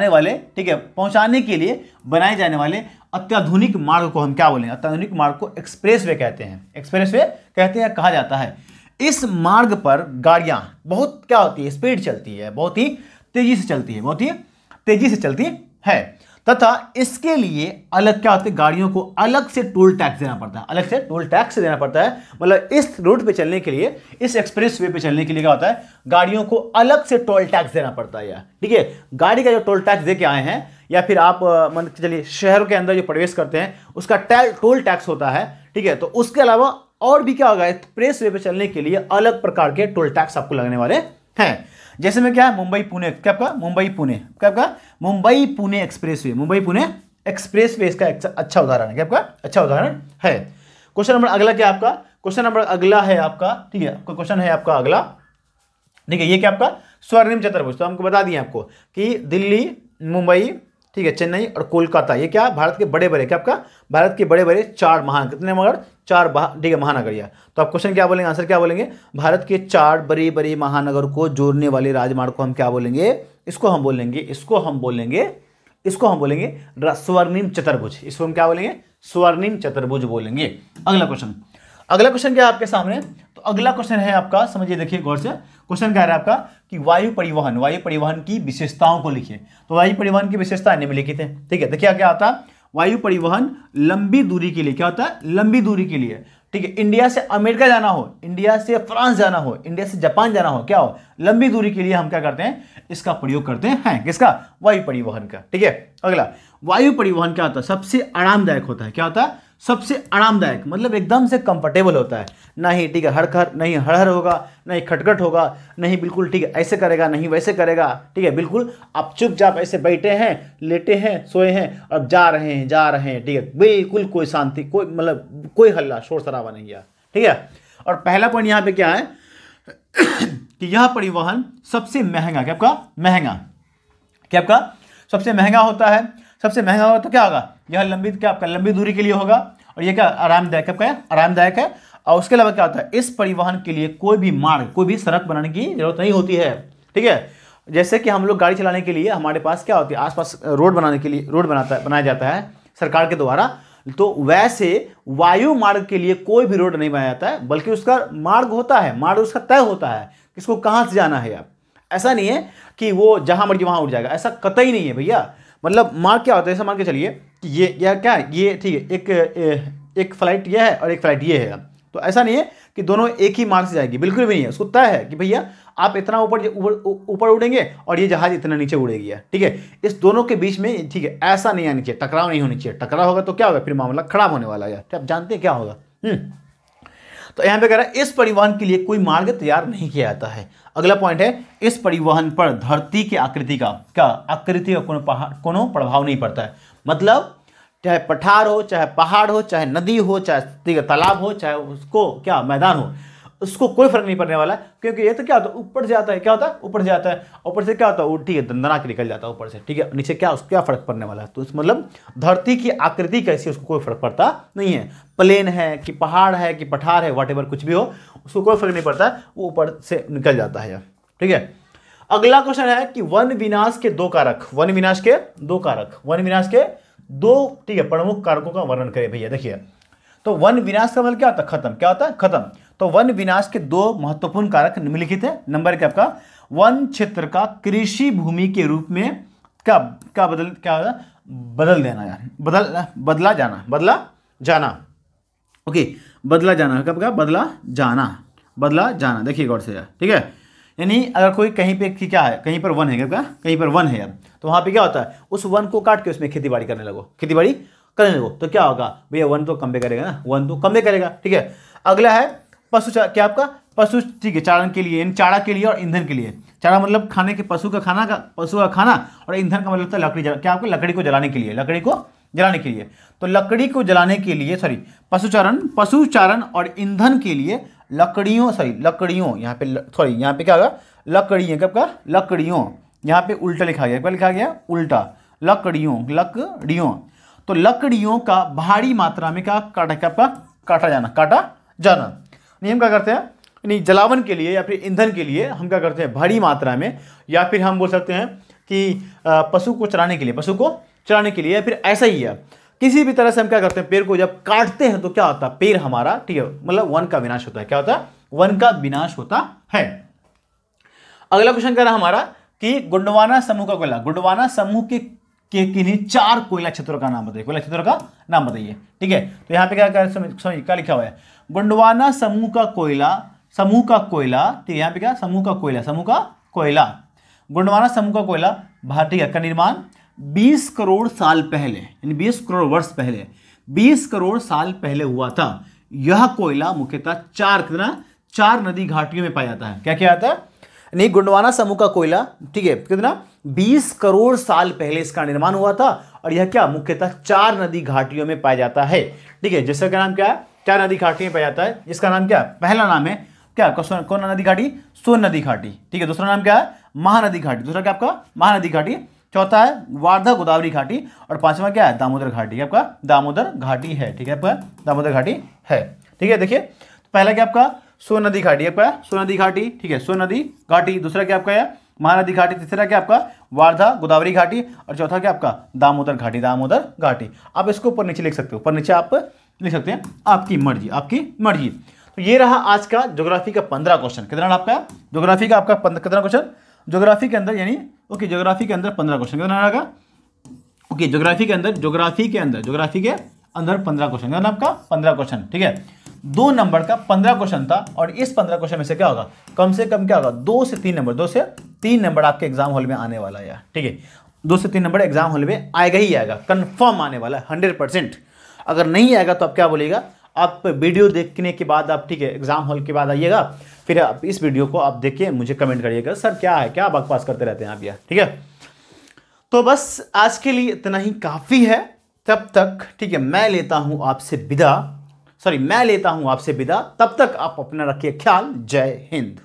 वाले, ठीक है, पहुंचाने के लिए बनाए जाने वाले अत्याधुनिक मार्ग को हम क्या बोलेंगे, अत्याधुनिक मार्ग को एक्सप्रेस वे कहते हैं। एक्सप्रेस वे कहते हैं, कहा जाता है। इस मार्ग पर गाड़ियां बहुत क्या होती है, स्पीड चलती है, बहुत ही तेजी से चलती है, तथा इसके लिए अलग क्या होते हैं, गाड़ियों को अलग से टोल टैक्स देना पड़ता है। मतलब इस रूट पे चलने के लिए, इस एक्सप्रेस वे पे चलने के लिए क्या होता है, गाड़ियों को अलग से टोल टैक्स देना पड़ता है, ठीक है। गाड़ी का जो टोल टैक्स दे के आए हैं, या फिर आप मान के चलिए शहर के अंदर जो प्रवेश करते हैं उसका टोल टैक्स होता है, ठीक है। तो उसके अलावा और भी क्या होगा, एक्सप्रेस वे पे चलने के लिए अलग प्रकार के टोल टैक्स आपको लगने वाले हैं। जैसे में क्या है, मुंबई पुणे एक्सप्रेस वे इसका अच्छा उदाहरण है, क्या आपका अच्छा उदाहरण है। क्वेश्चन नंबर अगला क्या आपका, क्वेश्चन नंबर अगला है आपका, ठीक है, क्वेश्चन है आपका अगला, ठीक है। ये क्या आपका स्वर्णिम चतुर्भुज। तो हमको बता दिए आपको कि दिल्ली, मुंबई, ठीक है, चेन्नई और कोलकाता, ये क्या भारत के बड़े क्या आपका भारत के बड़े चार महानगर, कितने मगर चार, ठीक है, महानगर। या तो आप क्वेश्चन क्या बोलेंगे, आंसर क्या बोलेंगे, भारत के चार बड़े महानगर को जोड़ने वाले राजमार्ग को हम क्या बोलेंगे, इसको हम बोलेंगे इसको हम बोलेंगे स्वर्णिम चतुर्भुज। इसको हम क्या बोलेंगे? स्वर्णिम चतुर्भुज बोलेंगे। अगला क्वेश्चन क्या है आपके सामने? तो अगला क्वेश्चन है आपका, समझिए देखिए गौर से। क्वेश्चन क्या है आपका कि वायु परिवहन की विशेषताओं को लिखिए। तो वायु परिवहन की विशेषता निम्नलिखित है। ठीक है, देखिए क्या आता है वायु परिवहन लंबी दूरी के लिए। क्या होता है? लंबी दूरी के लिए। ठीक है, इंडिया से अमेरिका जाना हो, इंडिया से फ्रांस जाना हो, इंडिया से जापान जाना हो, क्या हो, लंबी दूरी के लिए हम क्या करते हैं? इसका प्रयोग करते हैं। किसका? वायु परिवहन का। ठीक है, अगला वायु परिवहन क्या होता है? सबसे आरामदायक होता है। क्या होता है? सबसे आरामदायक, मतलब एकदम से कंफर्टेबल होता है। ना ही ठीक है हड़खड़, नहीं हड़हड़ होगा, नहीं खटखट होगा, नहीं बिल्कुल ठीक है ऐसे करेगा, नहीं वैसे करेगा। ठीक है, बिल्कुल आप चुपचाप ऐसे बैठे हैं, लेटे हैं, सोए हैं, अब जा रहे हैं। ठीक है, बिल्कुल कोई शांति, कोई मतलब कोई हल्ला शोर शराबा नहीं है। ठीक है, और पहला पॉइंट यहाँ पे क्या है कि यह परिवहन सबसे महंगा, क्या आपका महंगा, क्या आपका सबसे महंगा होता है। सबसे महंगा होगा तो क्या होगा? यह लंबी, क्या आपका लंबी दूरी के लिए होगा, और ये क्या आरामदायक, आपका आरामदायक है। और उसके अलावा क्या होता है? इस परिवहन के लिए कोई भी मार्ग, कोई भी सड़क बनाने की जरूरत नहीं होती है। ठीक है, जैसे कि हम लोग गाड़ी चलाने के लिए हमारे पास क्या होती है? आसपास रोड बनाने के लिए रोड बनाया जाता है सरकार के द्वारा। तो वैसे वायु मार्ग के लिए कोई भी रोड नहीं बनाया जाता है, बल्कि उसका मार्ग होता है, मार्ग उसका तय होता है, किसको कहाँ से जाना है। आप ऐसा नहीं है कि वो जहां मर्जी वहां उड़ जाएगा, ऐसा कतई नहीं है भैया। मतलब मार्ग क्या होता है? ऐसा मान के चलिए कि ये क्या है, ये ठीक है एक फ्लाइट ये है और एक फ्लाइट ये है। तो ऐसा नहीं है कि दोनों एक ही मार्ग से जाएगी, बिल्कुल भी नहीं है। उसको तय है कि भैया आप इतना ऊपर उड़ेंगे और ये जहाज इतना नीचे उड़ेगी। ठीक है, इस दोनों के बीच में ठीक है ऐसा नहीं आनी चाहिए, टकराव नहीं होनी चाहिए। टकराव होगा तो क्या होगा? फिर मामला खराब होने वाला है। आप जानते हैं क्या होगा? तो यहां पे कह रहा है इस परिवहन के लिए कोई मार्ग तैयार नहीं किया जाता है। अगला पॉइंट है इस परिवहन पर धरती की आकृति का, क्या आकृति का कोनो प्रभाव नहीं पड़ता है। मतलब चाहे पठार हो, चाहे पहाड़ हो, चाहे नदी हो, चाहे तालाब हो, चाहे उसको क्या मैदान हो, उसको कोई फर्क नहीं पड़ने वाला। क्योंकि ये तो क्या होता है? ऊपर से आता है। क्या होता है? ऊपर से आता है। ऊपर से क्या होता है? ठीक है, दंदना के निकल जाता है ऊपर से। ठीक है, नीचे क्या उसको क्या फर्क पड़ने वाला है? तो मतलब धरती की आकृति कैसी, उसको कोई फर्क पड़ता नहीं है। प्लेन है कि पहाड़ है कि पठार है, व्हाटएवर कुछ भी हो, उसको कोई फर्क नहीं पड़ता, वो ऊपर से निकल जाता है। ठीक है, अगला क्वेश्चन है कि वन विनाश के दो कारक, वन विनाश के दो ठीक है प्रमुख कारकों का वर्णन करें। भैया देखिए, तो वन विनाश का मतलब क्या होता है? खत्म। क्या होता है? खत्म। तो वन विनाश के दो महत्वपूर्ण कारक निम्नलिखित है। नंबर क्या आपका? वन क्षेत्र का कृषि भूमि के रूप में क्या बदल देना यार, बदला जाना। ओके, बदला जाना। देखिए गौर से यार। ठीक है, यानी अगर कोई कहीं पे क्या है, कहीं पर वन है, कहीं पर वन है यार, तो वहां पे क्या होता है? उस वन को काट के उसमें खेती बाड़ी करने लगो, तो क्या होगा भैया? वन तो कम करेगा ना, वन तो कम करेगा। ठीक है, अगला है पशु, क्या आपका पशु, ठीक है, चारण के लिए, चारा के लिए और ईंधन के लिए। चारा मतलब खाने के, पशु का खाना, और ईंधन का मतलब लकड़ी, क्या आपको लकड़ी को जलाने के लिए, तो लकड़ी को जलाने के लिए पशुचारण और ईंधन के लिए लकड़ियों, यहाँ पे क्या होगा? लकड़ियों, यहाँ पे उल्टा लिखा गया, उल्टा लकड़ियों। तो लकड़ियों का भारी मात्रा में क्या काटा जाना। नियम क्या करते हैं? नहीं, जलावन के लिए या फिर ईंधन के लिए हम क्या करते हैं? भारी मात्रा में, या फिर हम बोल सकते हैं कि पशु को चराने के लिए, या फिर ऐसा ही है किसी भी तरह से हम क्या करते हैं? पेड़ को जब काटते हैं तो क्या होता है? पेड़ हमारा, ठीक है, मतलब वन का विनाश होता है। क्या होता है? वन का विनाश होता है। अगला क्वेश्चन कह रहा है हमारा कि गोंडवाना समूह का कोयला, गोंडवाना समूह के किन्हीं 4 कोयला क्षेत्रों का नाम बताइए। ठीक है, तो यहाँ पे क्या लिखा हुआ है? गोंडवाना समूह का कोयला, ठीक है, यहाँ पे क्या? समूह का कोयला, गोंडवाना समूह का कोयला भारतीय का निर्माण 20 करोड़ साल पहले, यानी 20 करोड़ वर्ष पहले, 20 करोड़ साल पहले हुआ था। यह कोयला मुख्यतः 4 नदी घाटियों में पाया जाता है। क्या जाता है? नहीं, गोंडवाना समूह का कोयला, ठीक है, कितना? 20 करोड़ साल पहले इसका निर्माण हुआ था, और यह क्या मुख्यतः 4 नदी घाटियों में पाया जाता है। ठीक है, जिसका नाम क्या है? 4 नदी घाटियों में पाया जाता है। जिसका नाम क्या? पहला नाम है क्या? कौन नदी घाटी? सोन नदी घाटी। ठीक है, दूसरा नाम क्या है? महानदी घाटी। दूसरा क्या आपका? महानदी घाटी। चौथा है वार्धा गोदावरी घाटी, और पांचवा क्या है? दामोदर घाटी। आपका दामोदर घाटी है। ठीक है, आपका दामोदर घाटी है। ठीक है, देखिए पहला क्या आपका? सोन नदी घाटी, आपका सोन नदी घाटी। ठीक है, सोन नदी घाटी। दूसरा क्या आपका है? महानदी घाटी, तीसरा क्या आपका वारधा गोदावरी घाटी, और चौथा क्या आपका दामोदर घाटी, दामोदर घाटी। आप इसको ऊपर नीचे लिख सकते हो, ऊपर नीचे आप लिख सकते हैं, आपकी मर्जी, आपकी मर्जी। तो ये रहा आज का ज्योग्राफी का 15 क्वेश्चन। कितना रहा आपका ज्योग्राफी का, आपका कितना क्वेश्चन ज्योग्राफी के अंदर, यानी ओके ज्योग्राफी के अंदर 15 क्वेश्चन। कितना रहा ओके ज्योग्राफी के अंदर 15 क्वेश्चन, कितना आपका 15 क्वेश्चन, ठीक है। 2 नंबर का 15 क्वेश्चन था, और इस 15 क्वेश्चन में से क्या होगा, कम से कम क्या होगा 2 से 3 नंबर, 2 से 3 नंबर आपके एग्जाम हॉल में आने वाला है, ठीक है। 2 से 3 नंबर एग्जाम हॉल में आएगा ही आएगा, कंफर्म आने वाला है 100%। अगर नहीं आएगा तो आप क्या बोलिएगा, आप वीडियो देखने के बाद आप, ठीक है, एग्जाम हॉल के बाद आइएगा, फिर आप इस वीडियो को आप देखिए, मुझे कमेंट करिएगा सर क्या है, क्या बकवास करते रहते हैं आप यार, ठीक है। तो बस आज के लिए इतना ही काफ़ी है, तब तक ठीक है मैं लेता हूं आपसे विदा, तब तक आप अपना रखिए ख्याल। जय हिंद।